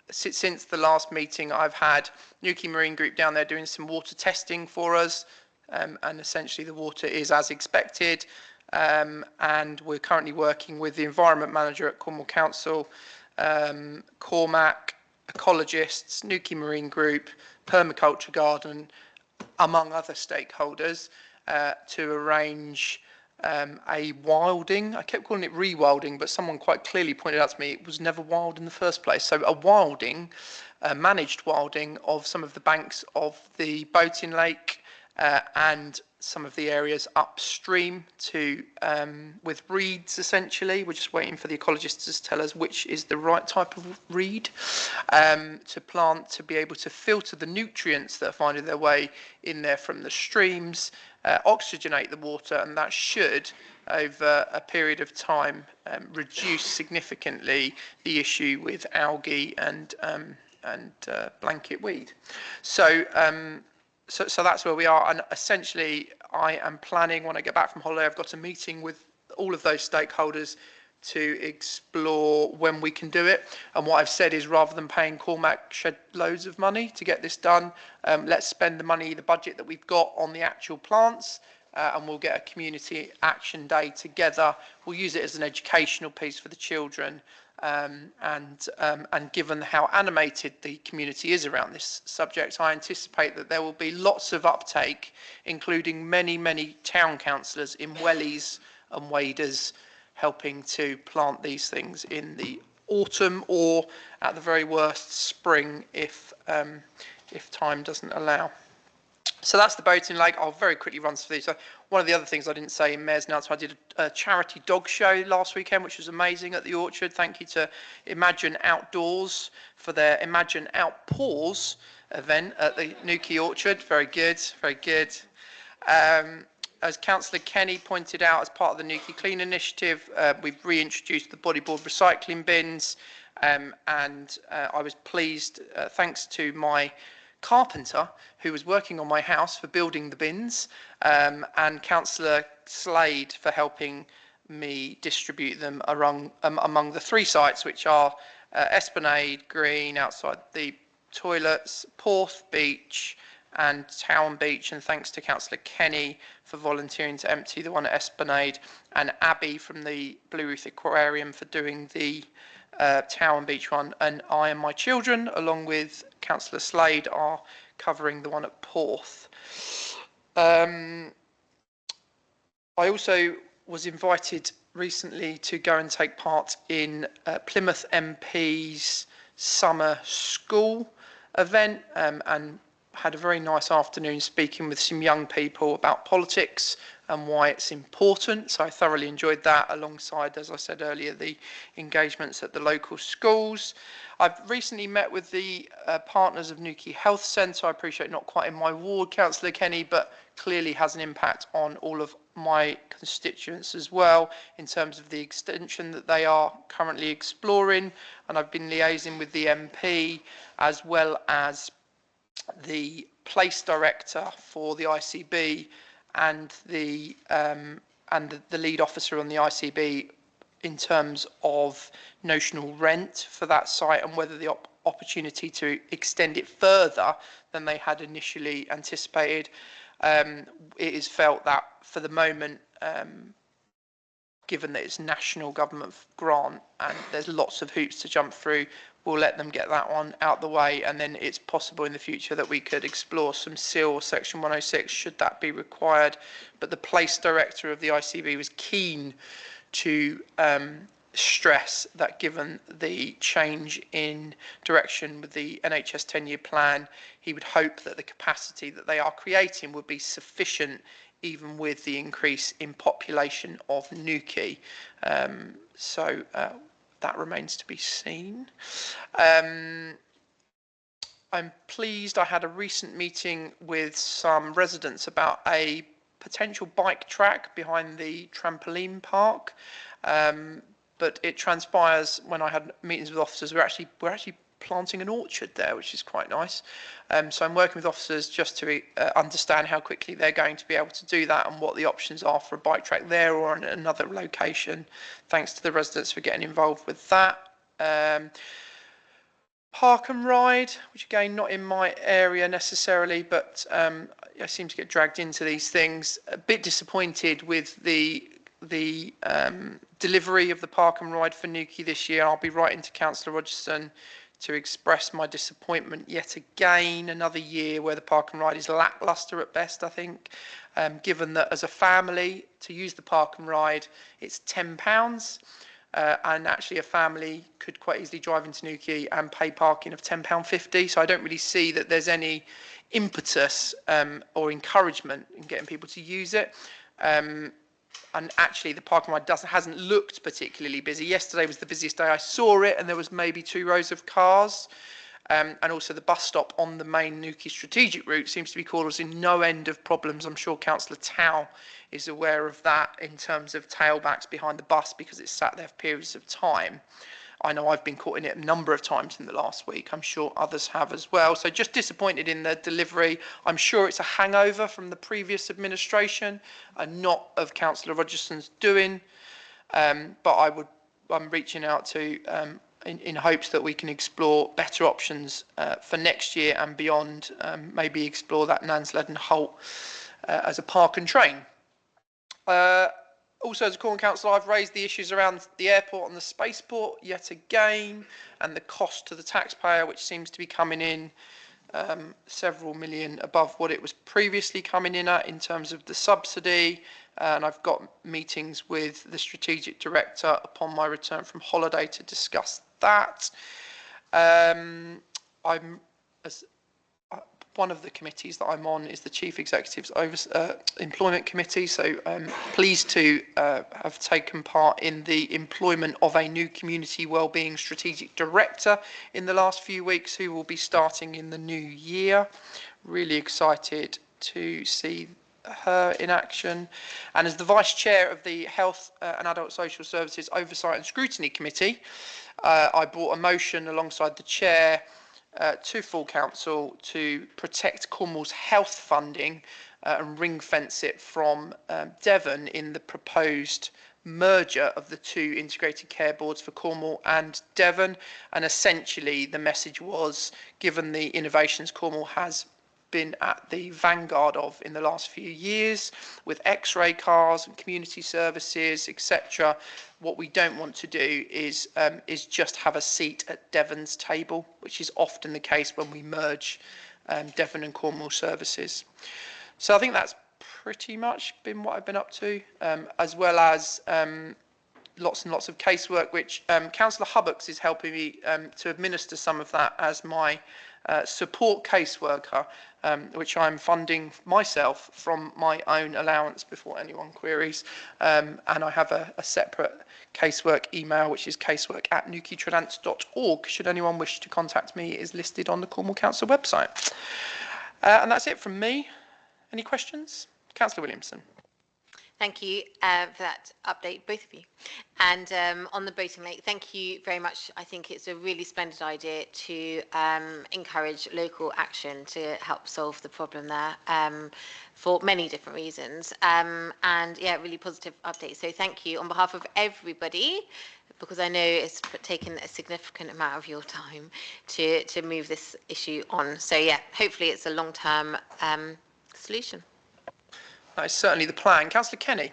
since the last meeting, I've had Newquay Marine Group down there doing some water testing for us, and essentially the water is as expected, and we're currently working with the environment manager at Cornwall Council, Cormac, ecologists, Newquay Marine Group, Permaculture Garden, among other stakeholders, to arrange a wilding. I kept calling it rewilding, but someone quite clearly pointed out to me it was never wild in the first place. So a wilding, managed wilding of some of the banks of the Boating Lake and some of the areas upstream to with reeds, essentially. We're just waiting for the ecologists to tell us which is the right type of reed to plant, to be able to filter the nutrients that are finding their way in there from the streams, oxygenate the water, and that should, over a period of time, reduce significantly the issue with algae and blanket weed. So that's where we are, and essentially I am planning, when I get back from holiday, I've got a meeting with all of those stakeholders to explore when we can do it. And what I've said is, rather than paying Cormac shed loads of money to get this done, let's spend the money, the budget that we've got on the actual plants, and we'll get a community action day together. We'll use it as an educational piece for the children. And given how animated the community is around this subject, I anticipate that there will be lots of uptake, including many town councillors in wellies and waders helping to plant these things in the autumn, or at the very worst spring, if time doesn't allow. So that's the Boating Lake. I'll very quickly run through these. So one of the other things I didn't say in Mayor's announcement, I did a charity dog show last weekend, which was amazing at the Orchard. Thank you to Imagine Outdoors for their Imagine Outpours event at the Newquay Orchard. Very good, very good. As Councillor Kenny pointed out, as part of the Newquay Clean Initiative, we've reintroduced the bodyboard recycling bins, and I was pleased, thanks to my carpenter who was working on my house for building the bins, and Councillor Slade for helping me distribute them among the three sites, which are Esplanade Green outside the toilets, Porth Beach and Town Beach, and thanks to Councillor Kenny for volunteering to empty the one at Esplanade, and Abby from the Blue Reef Aquarium for doing the Town Beach one, and I and my children, along with Councillor Slade, are covering the one at Porth. I also was invited recently to go and take part in Plymouth MP's summer school event, and had a very nice afternoon speaking with some young people about politics and why it's important. So I thoroughly enjoyed that, alongside, as I said earlier, the engagements at the local schools. I've recently met with the partners of Newquay Health Centre. I appreciate not quite in my ward, Councillor Kenny, but clearly has an impact on all of my constituents as well, in terms of the extension that they are currently exploring. And I've been liaising with the MP as well as the place director for the ICB and the lead officer on the ICB in terms of notional rent for that site, and whether the opportunity to extend it further than they had initially anticipated. It is felt that for the moment, given that it's national government grant and there's lots of hoops to jump through, we'll let them get that one out the way, and then it's possible in the future that we could explore some SIL or Section 106 should that be required. But the place director of the ICB was keen to stress that, given the change in direction with the NHS 10-year plan, he would hope that the capacity that they are creating would be sufficient even with the increase in population of Newquay. So that remains to be seen. I'm pleased I had a recent meeting with some residents about a potential bike track behind the trampoline park. But it transpires, when I had meetings with officers, we're actually planting an orchard there, which is quite nice. So I'm working with officers just to understand how quickly they're going to be able to do that and what the options are for a bike track there or in another location. Thanks to the residents for getting involved with that. Park and ride, which again, not in my area necessarily, but I seem to get dragged into these things. A bit disappointed with the delivery of the park and ride for Newquay this year. I'll be writing to Councillor Rogerson to express my disappointment yet again. Another year where the park and ride is lacklustre at best, I think, given that as a family to use the park and ride, it's £10. And actually a family could quite easily drive into Newquay and pay parking of £10.50. So I don't really see that there's any impetus or encouragement in getting people to use it. And actually the park and ride hasn't looked particularly busy. Yesterday was the busiest day I saw it, and there was maybe 2 rows of cars. And also the bus stop on the main Newquay strategic route seems to be causing no end of problems. I'm sure Councillor Towell is aware of that in terms of tailbacks behind the bus because it's sat there for periods of time. I know I've been caught in it a number of times in the last week. I'm sure others have as well. So just disappointed in the delivery. I'm sure it's a hangover from the previous administration and not of Councillor Rogerson's doing. But I'm reaching out to in hopes that we can explore better options for next year and beyond. Maybe explore that Nansled and Holt as a park and train. Also, as a Cornwall Council, I've raised the issues around the airport and the spaceport yet again, and the cost to the taxpayer, which seems to be coming in several million above what it was previously coming in at in terms of the subsidy. And I've got meetings with the strategic director upon my return from holiday to discuss that. One of the committees that I'm on is the Chief Executive's Employment Committee, so I'm pleased to have taken part in the employment of a new Community Wellbeing Strategic Director in the last few weeks, who will be starting in the new year. Really excited to see her in action. And as the Vice Chair of the Health and Adult Social Services Oversight and Scrutiny Committee, I brought a motion alongside the Chair to full council to protect Cornwall's health funding and ring fence it from Devon in the proposed merger of the 2 integrated care boards for Cornwall and Devon. And essentially the message was, given the innovations Cornwall has been at the vanguard of in the last few years with x-ray cars and community services, etc., what we don't want to do is just have a seat at Devon's table, which is often the case when we merge Devon and Cornwall services. So I think that's pretty much been what I've been up to, as well as lots and lots of casework, which Councillor Hubbocks is helping me to administer some of that as my support caseworker, which I'm funding myself from my own allowance before anyone queries. And I have a separate casework email, which is casework@newquaytrelance.org. Should anyone wish to contact me, it is listed on the Cornwall Council website. And that's it from me. Any questions? Councillor Williamson. Thank you for that update, both of you. And on the boating lake, thank you very much. I think it's a really splendid idea to encourage local action to help solve the problem there for many different reasons. And yeah, really positive update. So thank you on behalf of everybody, because I know it's taken a significant amount of your time to move this issue on. So yeah, hopefully it's a long-term solution. That is certainly the plan. Councillor Kenny.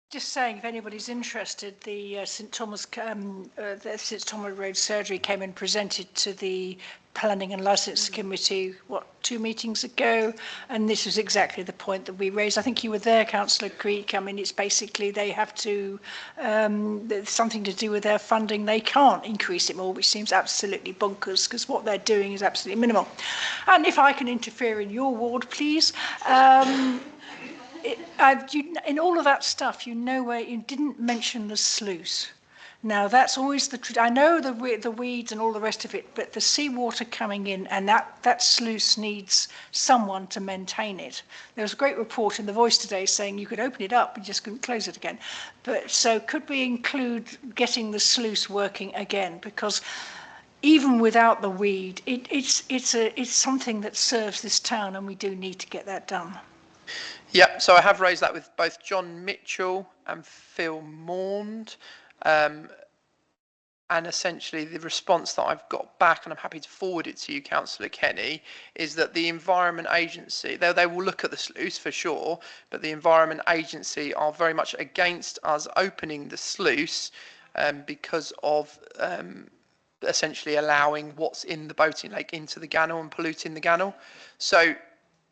Just saying, if anybody's interested, the St Thomas Road surgery came and presented to the Planning and Licence Committee, 2 meetings ago, and this was exactly the point that we raised. I think you were there, Councillor Creek. I mean, it's basically they have to, there's something to do with their funding. They can't increase it more, which seems absolutely bonkers, because what they're doing is absolutely minimal. And if I can interfere in your ward, please. In all of that stuff, where you didn't mention the sluice. Now, that's always I know the weeds and all the rest of it, but the seawater coming in, and that sluice needs someone to maintain it. There was a great report in The Voice today saying you could open it up, you just couldn't close it again. But so could we include getting the sluice working again? Because even without the weed, it's something that serves this town, and we do need to get that done. Yeah, so I have raised that with both John Mitchell and Phil Maund. And essentially the response that I've got back, and I'm happy to forward it to you, Councillor Kenny, is that the Environment Agency, they will look at the sluice for sure, but the Environment Agency are very much against us opening the sluice because of essentially allowing what's in the boating lake into the Gannel and polluting the Gannel. So,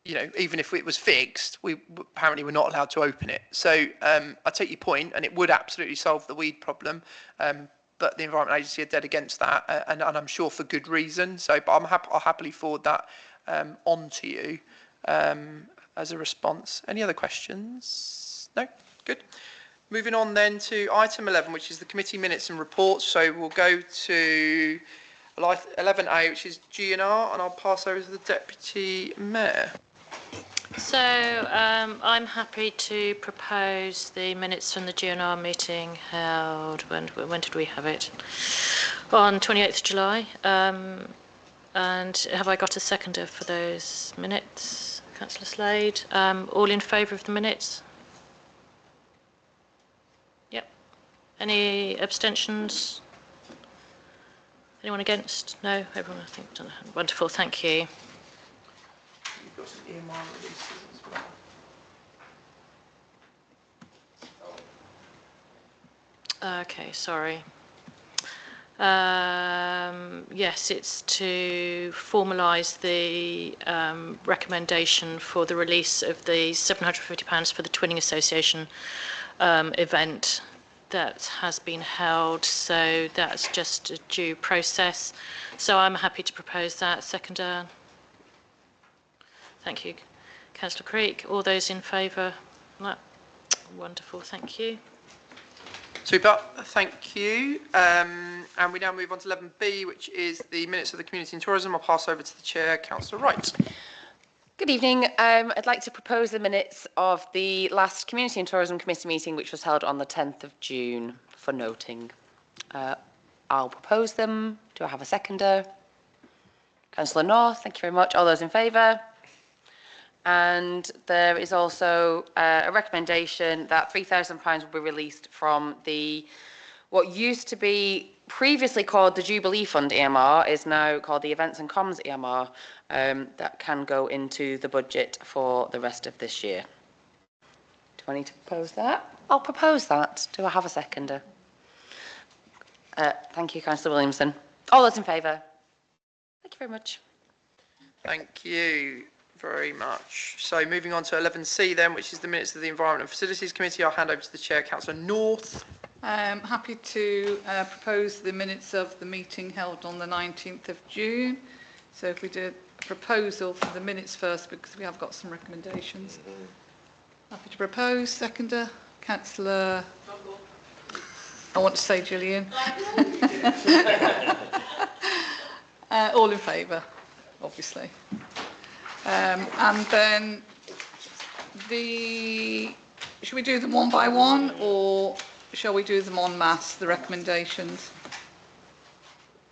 even if it was fixed, we apparently were not allowed to open it. So I take your point, and it would absolutely solve the weed problem. But the Environment Agency are dead against that, and I'm sure for good reason. So, but I'll happily forward that on to you as a response. Any other questions? No? Good. Moving on then to item 11, which is the committee minutes and reports. So we'll go to 11A, which is GNR, and I'll pass over to the Deputy Mayor. So I'm happy to propose the minutes from the GNR meeting held, when did we have it? On 28th July. And have I got a seconder for those minutes? Councillor Slade. All in favour of the minutes? Yep. Any abstentions? Anyone against? No? Everyone, I think, done. Wonderful, thank you. You've got some EMR releases as well. Okay, sorry. Yes, it's to formalise the recommendation for the release of the £750 for the Twinning Association event that has been held, so that's just a due process. So I'm happy to propose that. Seconder. Thank you. Councillor Creek, all those in favour? Wonderful, thank you. Super, thank you. And we now move on to 11B, which is the minutes of the Community and Tourism. I'll pass over to the Chair, Councillor Wright. Good evening. I'd like to propose the minutes of the last Community and Tourism Committee meeting, which was held on the 10th of June, for noting. I'll propose them. Do I have a seconder? Councillor North, thank you very much. All those in favour? And there is also a recommendation that £3,000 will be released from the what used to be previously called the Jubilee Fund EMR, is now called the Events and Comms EMR, that can go into the budget for the rest of this year. Do I need to propose that? I'll propose that. Do I have a seconder? Thank you, Councillor Williamson. All those in favour? Thank you very much. Thank you very much. So moving on to 11C then, which is the minutes of the Environment and Facilities Committee. I'll hand over to the Chair, Councillor North. Happy to propose the minutes of the meeting held on the 19th of June. So if we did a proposal for the minutes first, because we have got some recommendations. Happy to propose. Seconder, Councillor. I want to say Gillian. All in favour, obviously. And then should we do them one by one, or shall we do them en masse, the recommendations?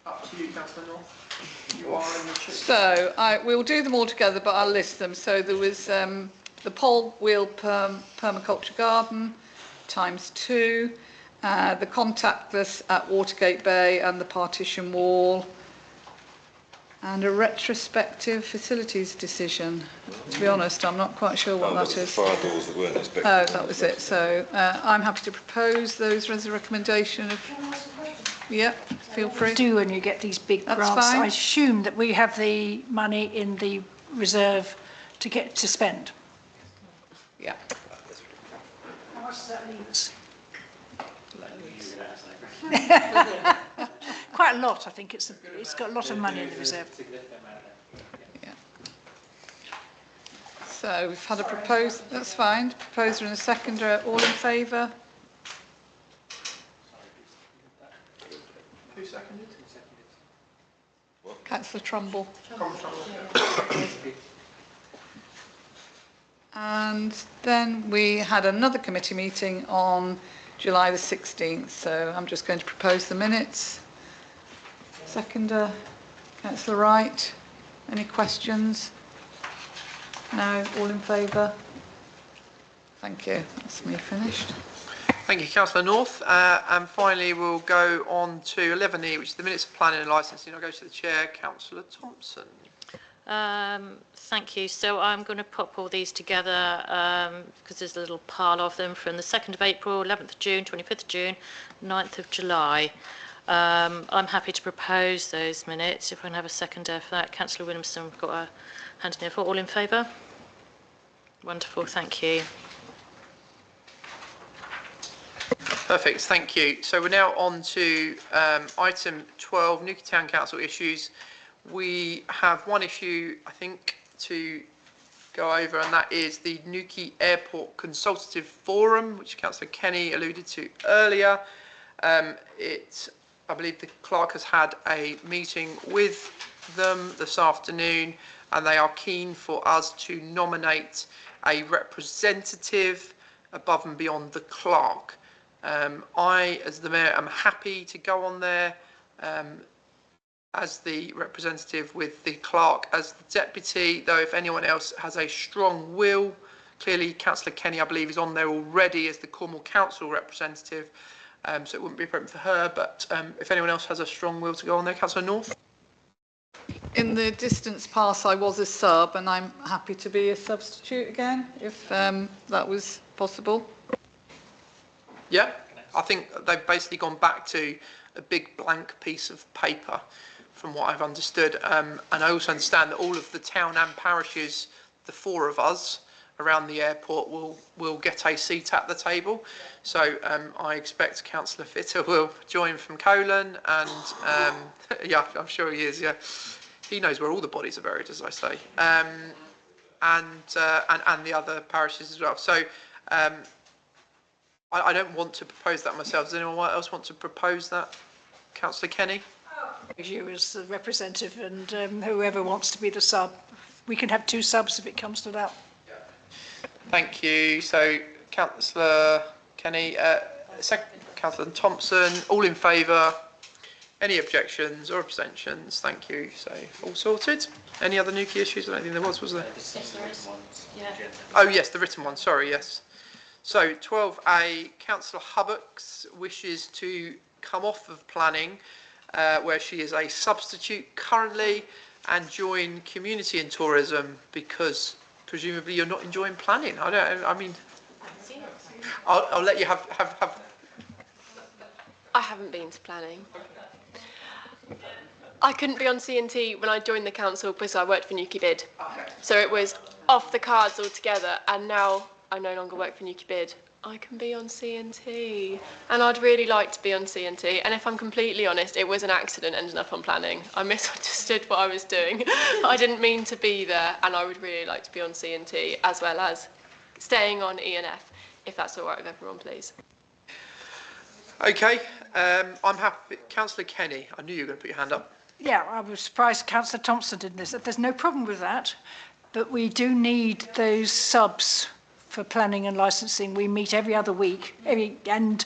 Up to you, Councillor North. You are in the chair. So we'll do them all together, but I'll list them. So there was the pole wheel permaculture garden ×2, the contactless at Watergate Bay and the partition wall, and a retrospective facilities decision. To be honest, I'm not quite sure what that is. Fire doors that weren't inspected. Oh, that was it. So I'm happy to propose those as a recommendation. Yep, feel free. Do when you get these big That's grants. fine. I assume that we have the money in the reserve to spend. Yeah. How much does that leave us? Quite a lot, I think. It's got a lot of money in the reserve. Yeah. So we've had a proposal. That's fine. Proposer and a seconder. All in favour? Who seconded? Councillor Trumbull. Trumbull. And then we had another committee meeting on July the 16th. So I'm just going to propose the minutes. Seconder, Councillor Wright. Any questions? No, all in favour? Thank you. That's me finished. Thank you, Councillor North. And finally, we'll go on to 11E, which is the minutes of planning and licensing. I'll go to the Chair, Councillor Thompson. Thank you. So I'm going to pop all these together because there's a little pile of them from the 2nd of April, 11th of June, 25th of June, 9th of July. I'm happy to propose those minutes. If I can have a seconder for that. Councillor Williamson, we've got a hand in there for. All in favour? Wonderful, thank you. Perfect, thank you. So we're now on to item 12, Newquay Town Council issues. We have one issue, I think, to go over, and that is the Newquay Airport Consultative Forum, which Councillor Kenny alluded to earlier. I believe the clerk has had a meeting with them this afternoon, and they are keen for us to nominate a representative above and beyond the clerk. I, as the Mayor, am happy to go on there as the representative with the clerk as the deputy, though if anyone else has a strong will, clearly Councillor Kenny, I believe, is on there already as the Cornwall Council representative, so it wouldn't be appropriate for her, but if anyone else has a strong will to go on there, Councillor North. In the distance past, I was a sub, and I'm happy to be a substitute again, if that was possible. Yeah, I think they've basically gone back to a big blank piece of paper, from what I've understood. And I also understand that all of the town and parishes, the four of us around the airport, will get a seat at the table. So I expect Councillor Fitter will join from Colon, and yeah, I'm sure he is. Yeah, he knows where all the bodies are buried, as I say, and the other parishes as well. So. I don't want to propose that myself. Does anyone else want to propose that? Councillor Kenny? You as the representative, and whoever wants to be the sub. We can have two subs if it comes to that. Thank you. So, Councillor Kenny, second, Councillor Thompson, all in favour? Any objections or abstentions? Thank you. So, all sorted. Any other Newquay issues? I don't think there was there? Yeah. Oh, yes, the written one. Sorry, yes. So 12A, Councillor Hubbocks wishes to come off of planning, where she is a substitute currently, and join community and tourism, because presumably you're not enjoying planning. I'll let you have. I haven't been to planning. I couldn't be on C&T when I joined the council because I worked for Newquay Bid. So it was off the cards altogether, and now I no longer work for Newquay Bid. I can be on C&T, and I'd really like to be on C&T. And if I'm completely honest, it was an accident ending up on planning. I misunderstood what I was doing. I didn't mean to be there, and I would really like to be on C&T as well as staying on E&F, if that's all right with everyone, please. Okay, I'm happy. Councillor Kenny, I knew you were going to put your hand up. Yeah, I was surprised Councillor Thompson did this. There's no problem with that, but we do need those subs for planning and licensing. We meet every other week, and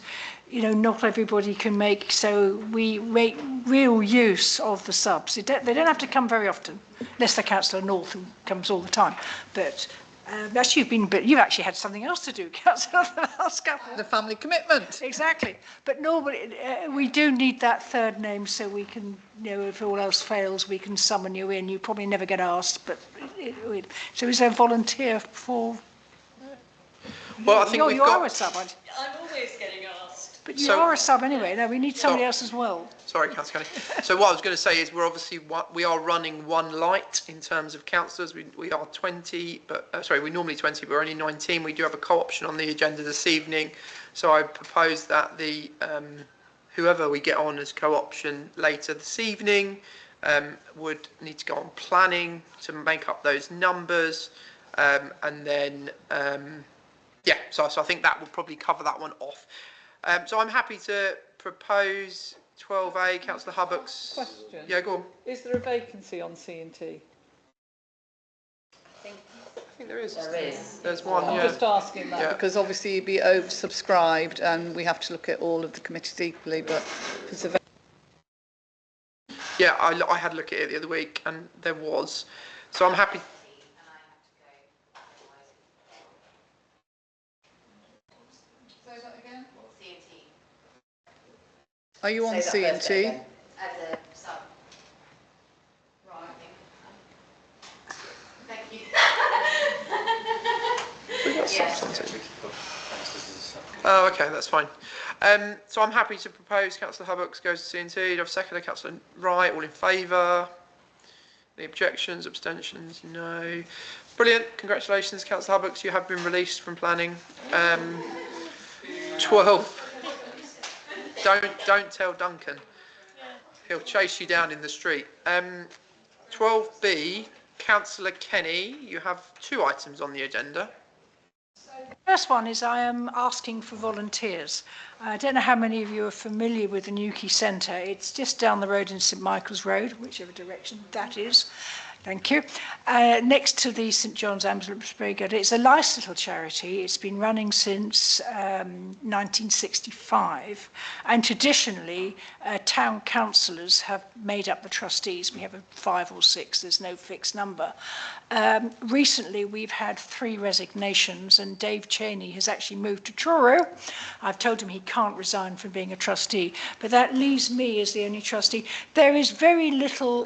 you know, not everybody can make, so we make real use of the subs. They don't have to come very often, unless they're Councillor North, who comes all the time. But actually, you've actually had something else to do, Councillor, the last couple. The family commitment. Exactly. But normally, we do need that third name so we can, you know, if all else fails, we can summon you in. You probably never get asked, but so is there a volunteer for? Well, I think you are a sub, aren't you? I'm always getting asked. But you are a sub anyway. No, we need somebody else as well. Sorry, Councillor Kenny. So what I was going to say is we are running one light in terms of councillors. We are 20, but we're normally 20, but we're only 19. We do have a co-option on the agenda this evening. So I propose that the whoever we get on as co-option later this evening would need to go on planning to make up those numbers, and then yeah. So I think that will probably cover that one off. So I'm happy to propose 12A, Councillor Hubbock's. Question. Yeah, go on. Is there a vacancy on C&T? I think there is. There is. There's one, I'm yeah. just asking that because obviously you'd be oversubscribed and we have to look at all of the committees equally, but if it's a Yeah, I had a look at it the other week and there was. So I'm happy. Are you on C&T? As a sub. Right. Thank you. Oh, okay, that's fine. So I'm happy to propose Councillor Hubbock goes to C&T. Do I have a seconder? Councillor Wright, all in favour? Any objections, abstentions? No. Brilliant. Congratulations, Councillor Hubbock. You have been released from planning. 12. Don't tell Duncan. He'll chase you down in the street. 12B, Councillor Kenny, you have 2 items on the agenda. The first one is I am asking for volunteers. I don't know how many of you are familiar with the Newquay Centre. It's just down the road in St Michael's Road, whichever direction that is. Thank you. Next to the St John's Ambulance Brigade. It's a nice little charity. It's been running since 1965, and traditionally town councillors have made up the trustees. We have 5 or 6, there's no fixed number. Recently we've had 3 resignations and Dave Cheney has actually moved to Truro. I've told him he can't resign from being a trustee, but that leaves me as the only trustee. There is very little,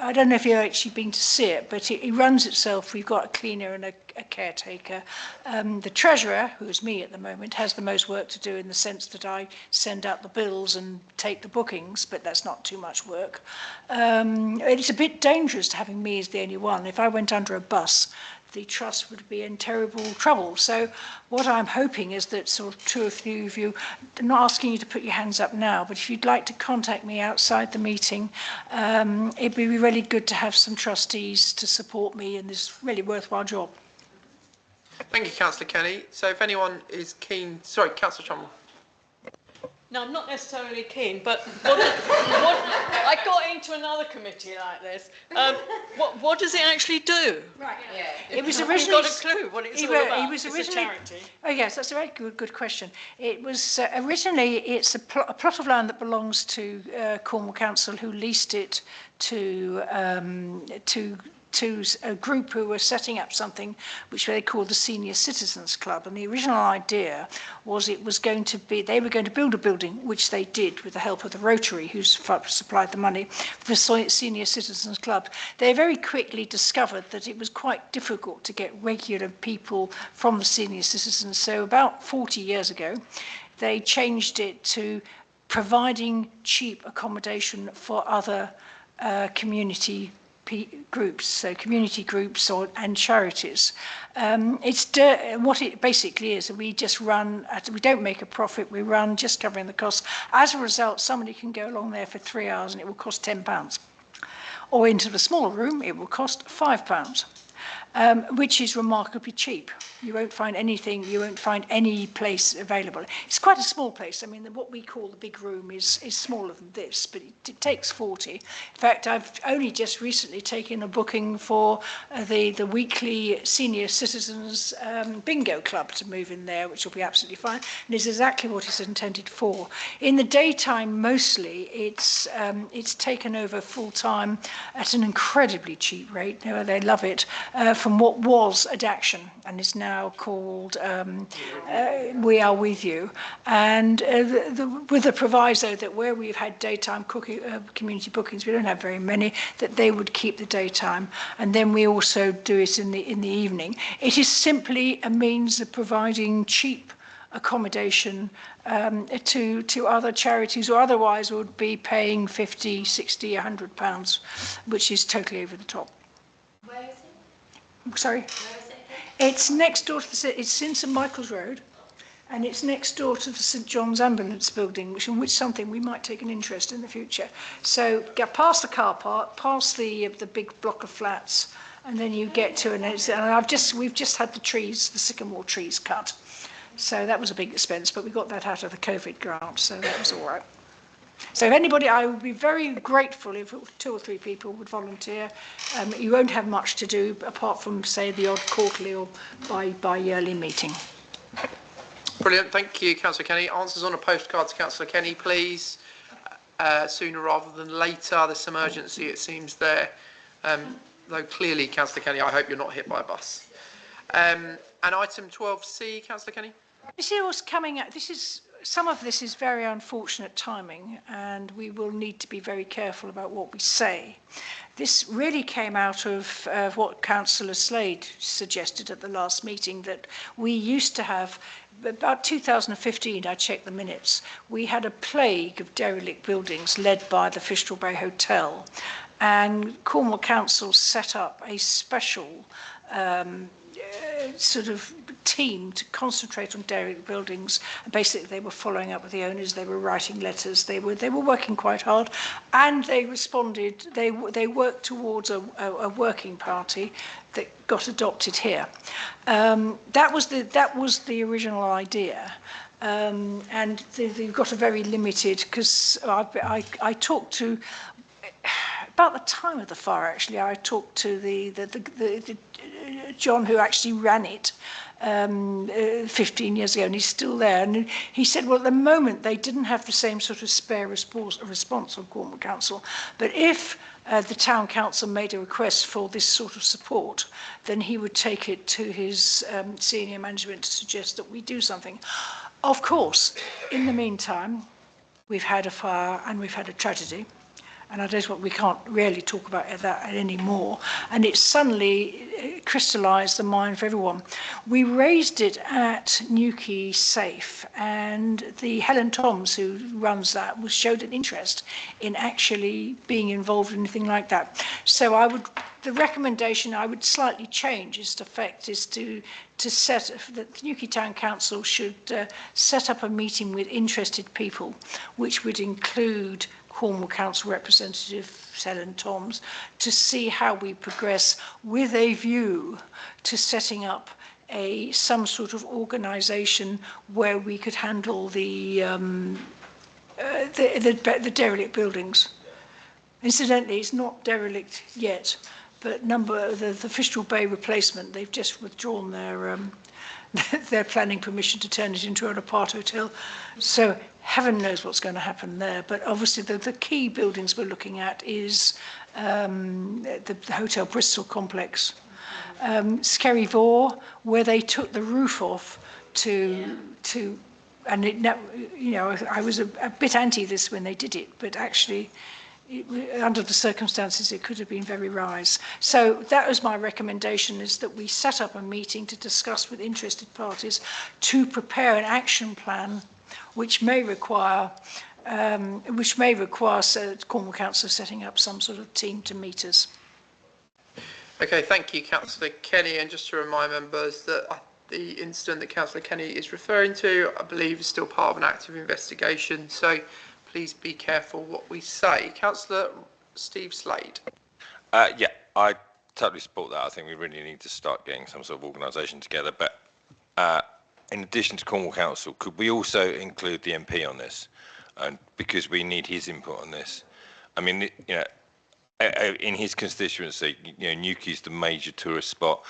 I don't know if you've actually been to see it, but it runs itself. We've got a cleaner and a caretaker. The treasurer, who is me at the moment, has the most work to do in the sense that I send out the bills and take the bookings, but that's not too much work. It's a bit dangerous having me as the only one. If I went under a bus, the trust would be in terrible trouble. So what I'm hoping is that sort of 2 or 3 of you, I'm not asking you to put your hands up now, but if you'd like to contact me outside the meeting, it'd be really good to have some trustees to support me in this really worthwhile job. Thank you, Councillor Kenny. So if anyone is keen, sorry, Councillor Trumbull. No, I'm not necessarily keen, but I got into another committee like this. What does it actually do? Right. Yeah. It was I've originally got a clue what it's all about. It's a charity. Oh yes, that's a very good question. It was originally it's a plot of land that belongs to Cornwall Council, who leased it to a group who were setting up something which they called the Senior Citizens Club. And the original idea was they were going to build a building, which they did with the help of the Rotary, who supplied the money, for the Senior Citizens Club. They very quickly discovered that it was quite difficult to get regular people from the senior citizens. So about 40 years ago, they changed it to providing cheap accommodation for other community groups, so community groups and charities. What it basically is, we just run, we don't make a profit, we run just covering the costs. As a result, somebody can go along there for 3 hours and it will cost £10. Or into the smaller room, it will cost £5. Which is remarkably cheap. You won't find anything, you won't find any place available. It's quite a small place. I mean, what we call the big room is smaller than this, but it takes 40. In fact, I've only just recently taken a booking for the weekly senior citizens bingo club to move in there, which will be absolutely fine. And it's exactly what it's intended for. In the daytime, mostly, it's taken over full time at an incredibly cheap rate. They love it. From what was Addaction and is now called We Are With You, and with the proviso that where we've had daytime community bookings, we don't have very many, that they would keep the daytime, and then we also do it in the evening. It is simply a means of providing cheap accommodation to other charities, or otherwise would be paying 50, 60, £100, which is totally over the top. Where is it? Sorry? Where is it? It's next door to it's in St Michael's Road, and it's next door to the St John's Ambulance building, which something we might take an interest in the future. So get past the car park, past the big block of flats, and then you get to we've just had the sycamore trees cut. So that was a big expense, but we got that out of the COVID grant, so that was all right. So if anybody, I would be very grateful if 2 or 3 people would volunteer. You won't have much to do apart from, say, the odd quarterly or bi-yearly meeting. Brilliant. Thank you, Councillor Kenny. Answers on a postcard to Councillor Kenny, please. Sooner rather than later. There's some urgency, it seems, there. Though clearly, Councillor Kenny, I hope you're not hit by a bus. And item 12C, Councillor Kenny. You see what's coming out? Some of this is very unfortunate timing, and we will need to be very careful about what we say. This really came out of what Councillor Slade suggested at the last meeting, that we used to have, about 2015, I checked the minutes, we had a plague of derelict buildings led by the Fistral Bay Hotel, and Cornwall Council set up a special sort of team to concentrate on derelict buildings. Basically, they were following up with the owners, they were writing letters, they were working quite hard, and they responded, they worked towards a working party that got adopted here. That was the original idea. And they've got a very limited, because I talked to, about the time of the fire, actually, I talked to the John who actually ran it 15 years ago, and he's still there. And he said, well, at the moment, they didn't have the same sort of spare response on Cornwall Council. But if the town council made a request for this sort of support, then he would take it to his senior management to suggest that we do something. Of course, in the meantime, we've had a fire and we've had a tragedy. And I don't want, we can't really talk about that anymore. And it suddenly crystallised the mind for everyone. We raised it at Newquay Safe, and the Helen Toms, who runs that, showed an interest in actually being involved in anything like that. So the recommendation I would slightly change is to set that the Newquay Town Council should set up a meeting with interested people, which would include Cornwall Council representative Helen Toms, to see how we progress with a view to setting up some sort of organisation where we could handle the derelict buildings. Incidentally, it's not derelict yet, but the Fistral Bay replacement, they've just withdrawn their planning permission to turn it into an apart hotel. So heaven knows what's going to happen there. But obviously the key buildings we're looking at is the Hotel Bristol complex. Skerryvore, where they took the roof off and I was a bit anti this when they did it, but actually under the circumstances, it could have been very wise. So that was my recommendation, is that we set up a meeting to discuss with interested parties to prepare an action plan, which may require which may require Cornwall Council setting up some sort of team to meet us. Okay, thank you, Councillor Kenny. And just to remind members that the incident that Councillor Kenny is referring to, I believe, is still part of an active investigation. So please be careful what we say. Councillor Steve Slade. Yeah, I totally support that. I think we really need to start getting some sort of organisation together. But in addition to Cornwall Council, could we also include the MP on this? And because we need his input on this. I mean, you know, in his constituency, you know, Newquay is the major tourist spot.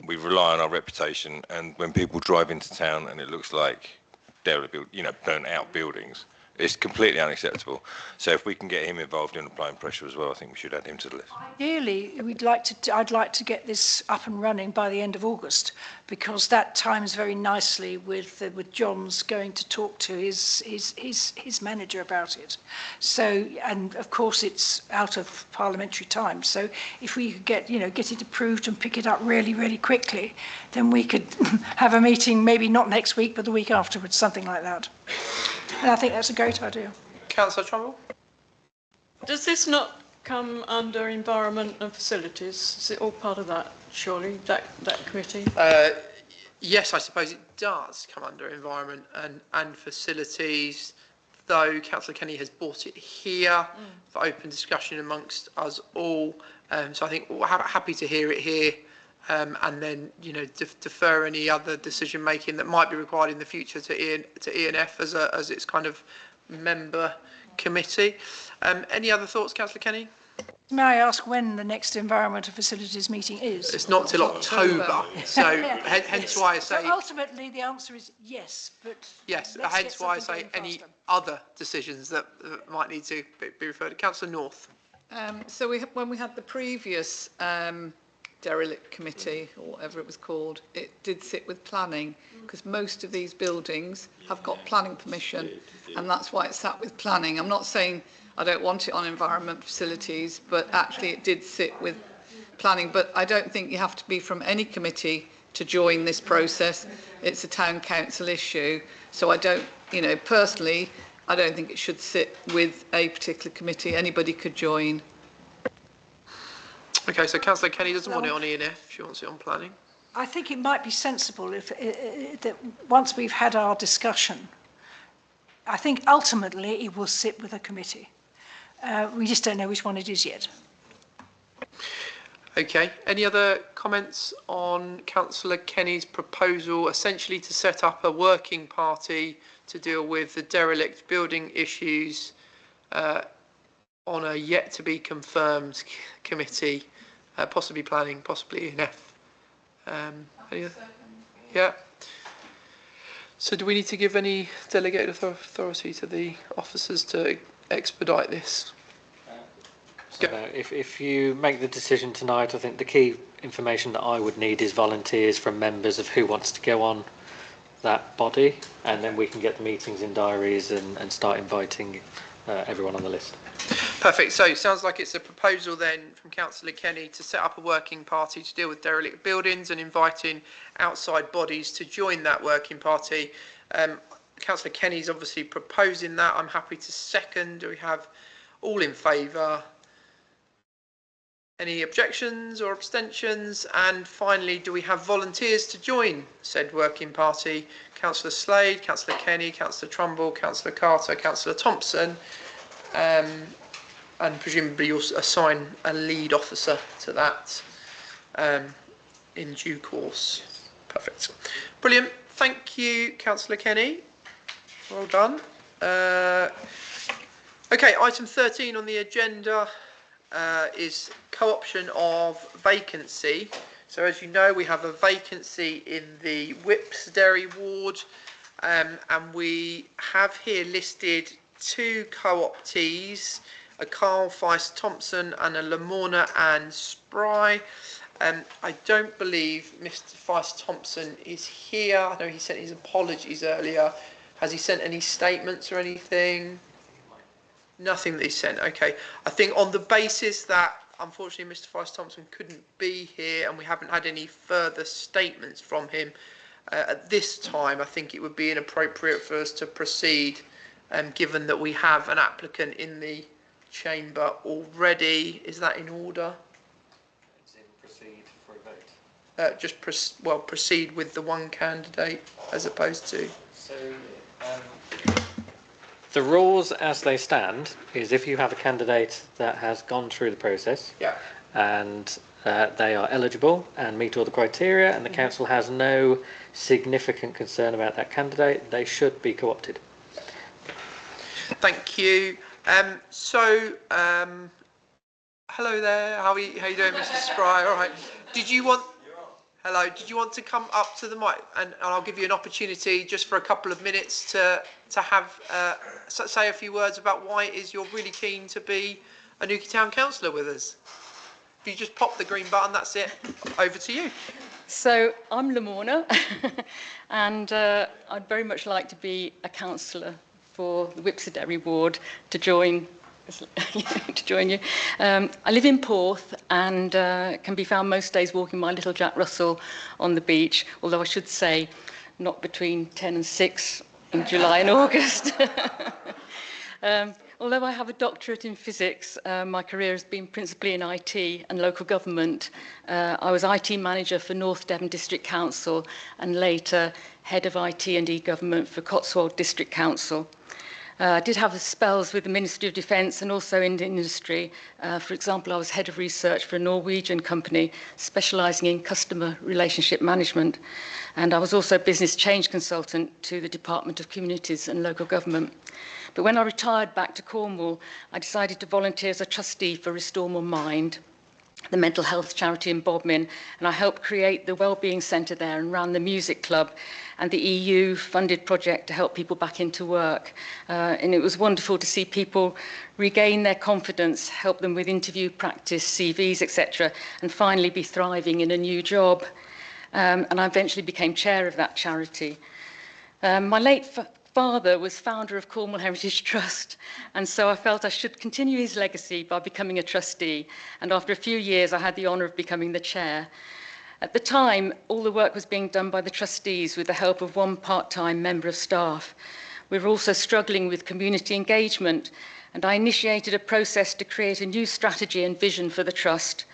We rely on our reputation, and when people drive into town and it looks like derelict, you know, burnt out buildings, it's completely unacceptable. So if we can get him involved in applying pressure as well, I think we should add him to the list. Ideally, I'd like to get this up and running by the end of August, because that times very nicely with John's going to talk to his manager about it. So, and of course it's out of parliamentary time. So if we could get it approved and pick it up really, really quickly, then we could have a meeting, maybe not next week, but the week afterwards, something like that. And I think that's a great idea. Councillor Trumbull. Does this not come under environment and facilities? Is it all part of that, surely, that committee? Yes, I suppose it does come under environment and facilities, though Councillor Kenny has brought it here for open discussion amongst us all. So I think we're happy to hear it here. And then, you know, defer any other decision making that might be required in the future to ENF as its kind of member committee. Any other thoughts, Councillor Kenny? May I ask when the next Environment and Facilities meeting is? It's not till October, so hence why I say. So ultimately, the answer is yes, but yes. Hence why I say any other decisions that might need to be referred to. Councillor North. So when we had the previous derelict committee, or whatever it was called, it did sit with planning, because most of these buildings have got planning permission, and that's why it sat with planning. I'm not saying I don't want it on environment facilities, but actually it did sit with planning. But I don't think you have to be from any committee to join this process. It's a town council issue. So I don't, you know, personally, I don't think it should sit with a particular committee. Anybody could join. Okay, so Councillor Kenny doesn't want it on ENF, she wants it on planning. I think it might be sensible if that once we've had our discussion, I think ultimately it will sit with a committee. We just don't know which one it is yet. Okay, any other comments on Councillor Kenny's proposal, essentially to set up a working party to deal with the derelict building issues on a yet to be confirmed committee, possibly planning, possibly ENF? Yeah. So do we need to give any delegated authority to the officers to expedite this? So if you make the decision tonight, I think the key information that I would need is volunteers from members of who wants to go on that body, and then we can get the meetings in diaries and start inviting everyone on the list. Perfect. So it sounds like it's a proposal then from Councillor Kenny to set up a working party to deal with derelict buildings and inviting outside bodies to join that working party. Councillor Kenny's obviously proposing that. I'm happy to second. Do we have all in favour? Any objections or abstentions? And finally, do we have volunteers to join said working party? Councillor Slade, Councillor Kenny, Councillor Trumbull, Councillor Carter, Councillor Thompson. And presumably you'll assign a lead officer to that in due course. Perfect. Brilliant. Thank you, Councillor Kenny. Well done. Okay, item 13 on the agenda is co-option of vacancy. So as you know, we have a vacancy in the Whipsbury ward, and we have here listed two co-optees, a Carl Feist-Thompson and a Lamorna Ann Spry. I don't believe Mr. Feist-Thompson is here. I know he sent his apologies earlier. Has he sent any statements or anything? Nothing that he sent. Okay. I think on the basis that unfortunately Mr. Feist-Thompson couldn't be here and we haven't had any further statements from him at this time, I think it would be inappropriate for us to proceed given that we have an applicant in the chamber already. Is that in order? It's in proceed for a vote. Just proceed with the one candidate as opposed to. So the rules as they stand is if you have a candidate that has gone through the process, Yeah. and they are eligible and meet all the criteria, and the council has no significant concern about that candidate, they should be co-opted. Thank you. Hello there. How are you doing, Mrs. Spry? All right. Did you want? Hello. Did you want to come up to the mic, and I'll give you an opportunity just for a couple of minutes to have say a few words about why it is you're really keen to be a Newquay Town Councillor with us. If you just pop the green button, that's it. Over to you. So I'm Lamorna, and I'd very much like to be a councillor for the Whipsydary ward to join you. I live in Porth and can be found most days walking my little Jack Russell on the beach, although I should say not between 10 and 6 in July and August. Although I have a doctorate in physics, my career has been principally in IT and local government. I was IT manager for North Devon District Council and later head of IT and e-government for Cotswold District Council. I did have spells with the Ministry of Defence and also in the industry. For example, I was head of research for a Norwegian company specialising in customer relationship management. And I was also business change consultant to the Department of Communities and Local Government. But when I retired back to Cornwall, I decided to volunteer as a trustee for Restore My Mind, the mental health charity in Bodmin, and I helped create the Wellbeing Centre there and ran the music club and the EU-funded project to help people back into work. And it was wonderful to see people regain their confidence, help them with interview practice, CVs, etc., and finally be thriving in a new job. And I eventually became chair of that charity. My late father was founder of Cornwall Heritage Trust, and so I felt I should continue his legacy by becoming a trustee, and after a few years I had the honour of becoming the chair. At the time, all the work was being done by the trustees with the help of one part-time member of staff. We were also struggling with community engagement, and I initiated a process to create a new strategy and vision for the trust.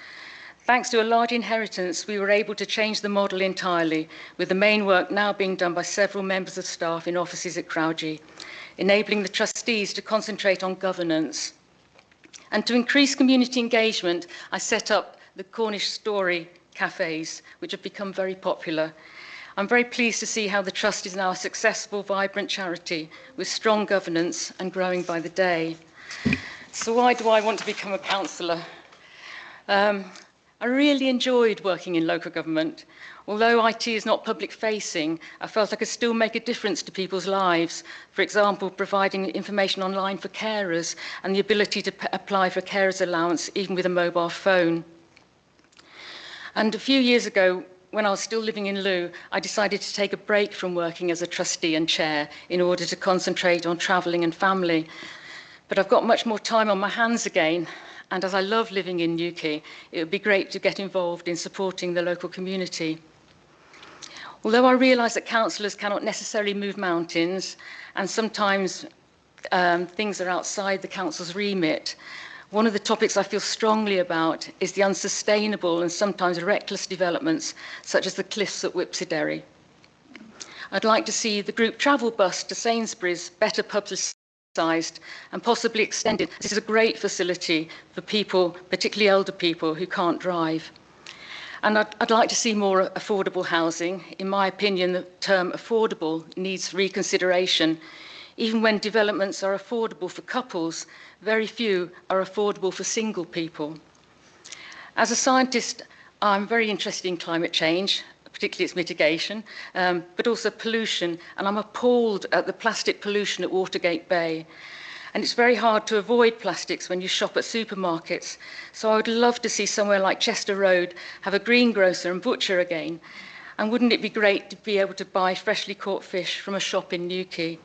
Thanks to a large inheritance, we were able to change the model entirely, with the main work now being done by several members of staff in offices at Crowdie, enabling the trustees to concentrate on governance. And to increase community engagement, I set up the Cornish Story cafes, which have become very popular. I'm very pleased to see how the trust is now a successful, vibrant charity with strong governance and growing by the day. So why do I want to become a councillor? I really enjoyed working in local government. Although IT is not public-facing, I felt I could still make a difference to people's lives. For example, providing information online for carers and the ability to apply for carers allowance even with a mobile phone. And a few years ago, when I was still living in Looe, I decided to take a break from working as a trustee and chair in order to concentrate on travelling and family. But I've got much more time on my hands again, and as I love living in Newquay, it would be great to get involved in supporting the local community. Although I realise that councillors cannot necessarily move mountains, and sometimes things are outside the council's remit, one of the topics I feel strongly about is the unsustainable and sometimes reckless developments, such as the cliffs at Whipsydary. I'd like to see the group travel bus to Sainsbury's better publicised and possibly extended. This is a great facility for people, particularly elder people, who can't drive. And I'd like to see more affordable housing. In my opinion, the term affordable needs reconsideration. Even when developments are affordable for couples, very few are affordable for single people. As a scientist, I'm very interested in climate change, particularly its mitigation, but also pollution, and I'm appalled at the plastic pollution at Watergate Bay. And it's very hard to avoid plastics when you shop at supermarkets. So I would love to see somewhere like Chester Road have a greengrocer and butcher again. And wouldn't it be great to be able to buy freshly caught fish from a shop in Newquay?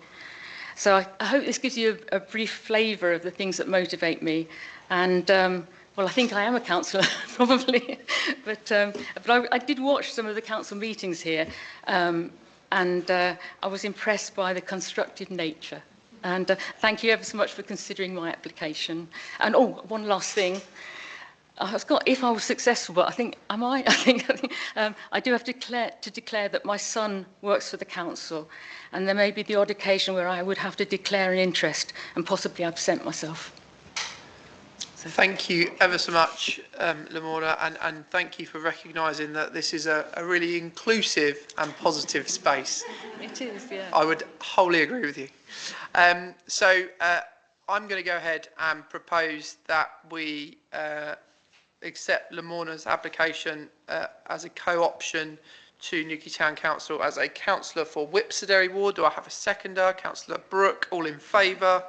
So I hope this gives you a brief flavour of the things that motivate me. And well, I think I am a councillor, probably. But I did watch some of the council meetings here, and I was impressed by the constructive nature. And thank you ever so much for considering my application. And oh, one last thing. If I was successful, but I think, am I? I do have to declare that my son works for the council, and there may be the odd occasion where I would have to declare an interest and possibly absent myself. So. Thank you ever so much, Lamorna, and thank you for recognising that this is a really inclusive and positive space. It is, yeah. I would wholly agree with you. So I'm going to go ahead and propose that we accept Lamorna's application as a co-option to Newquay Town Council as a councillor for Whipserdary Ward. Do I have a seconder? Councillor Brooke, all in favour?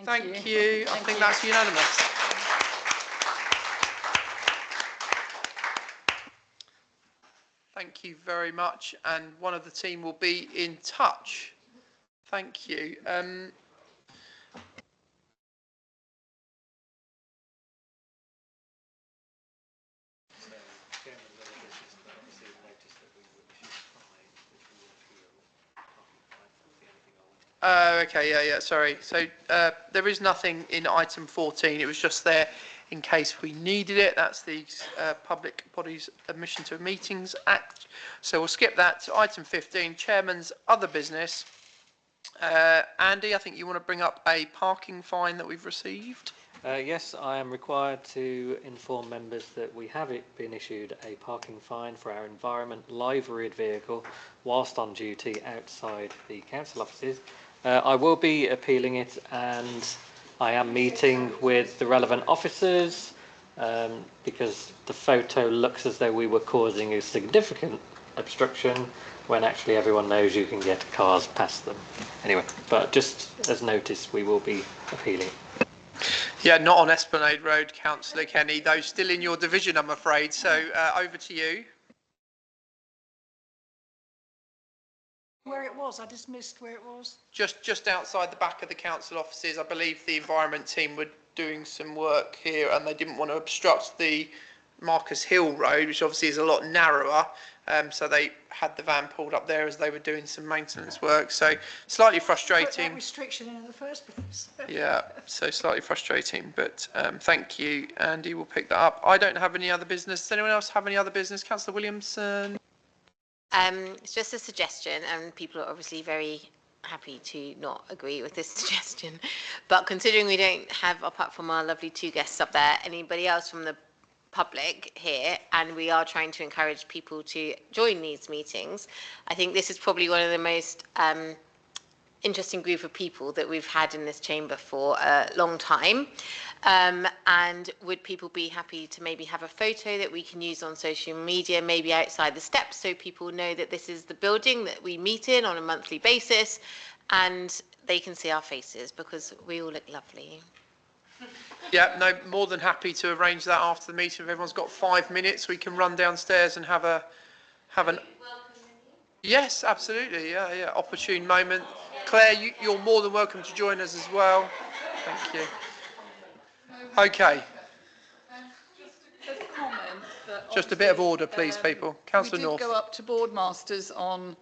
Thank you. I think that's unanimous. Thank you very much, and one of the team will be in touch. Thank you. Okay, yeah, sorry. So there is nothing in item 14. It was just there in case we needed it. That's the Public Bodies Admission to Meetings Act. So we'll skip that to item 15, Chairman's Other Business. Andy, I think you want to bring up a parking fine that we've received. Yes, I am required to inform members that we have been issued a parking fine for our environment liveryed vehicle whilst on duty outside the council offices. I will be appealing it, and I am meeting with the relevant officers because the photo looks as though we were causing a significant obstruction when actually everyone knows you can get cars past them. Anyway, but just as notice, we will be appealing. Yeah, not on Esplanade Road, Councillor Kenny, though still in your division, I'm afraid. So over to you. Where it was, I just missed where it was. Just outside the back of the council offices. I believe the environment team were doing some work here, and they didn't want to obstruct the Marcus Hill Road, which obviously is a lot narrower. So they had the van pulled up there as they were doing some maintenance work. So slightly frustrating. Put that restriction in the first place. Yeah, so slightly frustrating, but thank you, Andy. We'll pick that up. I don't have any other business. Does anyone else have any other business? Councillor Williamson. It's just a suggestion, and people are obviously very happy to not agree with this suggestion. But considering we don't have, apart from our lovely two guests up there, anybody else from the public here, and we are trying to encourage people to join these meetings, I think this is probably one of the most interesting group of people that we've had in this chamber for a long time. And would people be happy to maybe have a photo that we can use on social media, maybe outside the steps, so people know that this is the building that we meet in on a monthly basis, and they can see our faces because we all look lovely. Yeah, no, more than happy to arrange that after the meeting. If everyone's got 5 minutes, we can run downstairs and have an. Yes, absolutely. Yeah. Opportune moment. Claire, you're more than welcome to join us as well. Thank you. Okay. Just a comment. Just a bit of order, please, people. Councillor North. We did go up to Boardmasters on,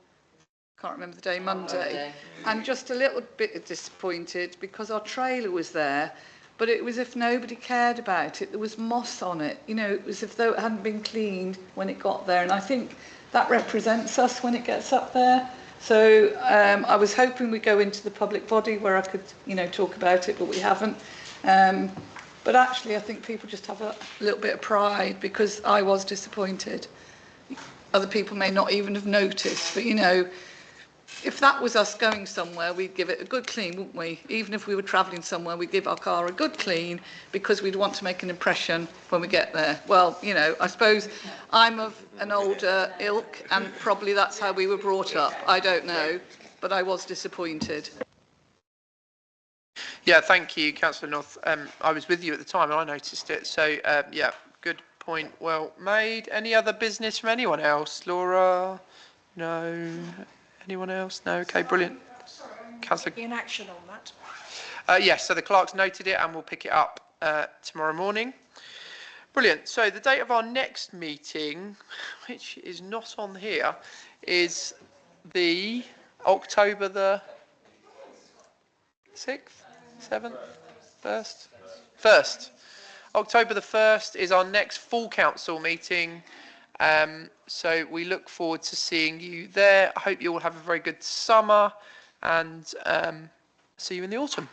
can't remember the day, Monday, and just a little bit disappointed because our trailer was there, but it was as if nobody cared about it. There was moss on it. You know, it was as though it hadn't been cleaned when it got there, and I think that represents us when it gets up there. So I was hoping we'd go into the public body where I could, talk about it, but we haven't. But actually, I think people just have a little bit of pride because I was disappointed. Other people may not even have noticed, but if that was us going somewhere, we'd give it a good clean, wouldn't we? Even if we were travelling somewhere, we'd give our car a good clean because we'd want to make an impression when we get there. Well, I suppose I'm of an older ilk, and probably that's how we were brought up. I don't know, but I was disappointed. Yeah, thank you, Councillor North. I was with you at the time and I noticed it. So, yeah, good point. Well made. Any other business from anyone else? Laura? No. Anyone else? No. Okay, brilliant. Councillor. In action on that. Yes, so the clerk's noted it and we'll pick it up tomorrow morning. Brilliant. So the date of our next meeting, which is not on here, is the October the 6th, 7th, 1st? 1st. October the 1st is our next full council meeting. So we look forward to seeing you there. I hope you all have a very good summer and see you in the autumn.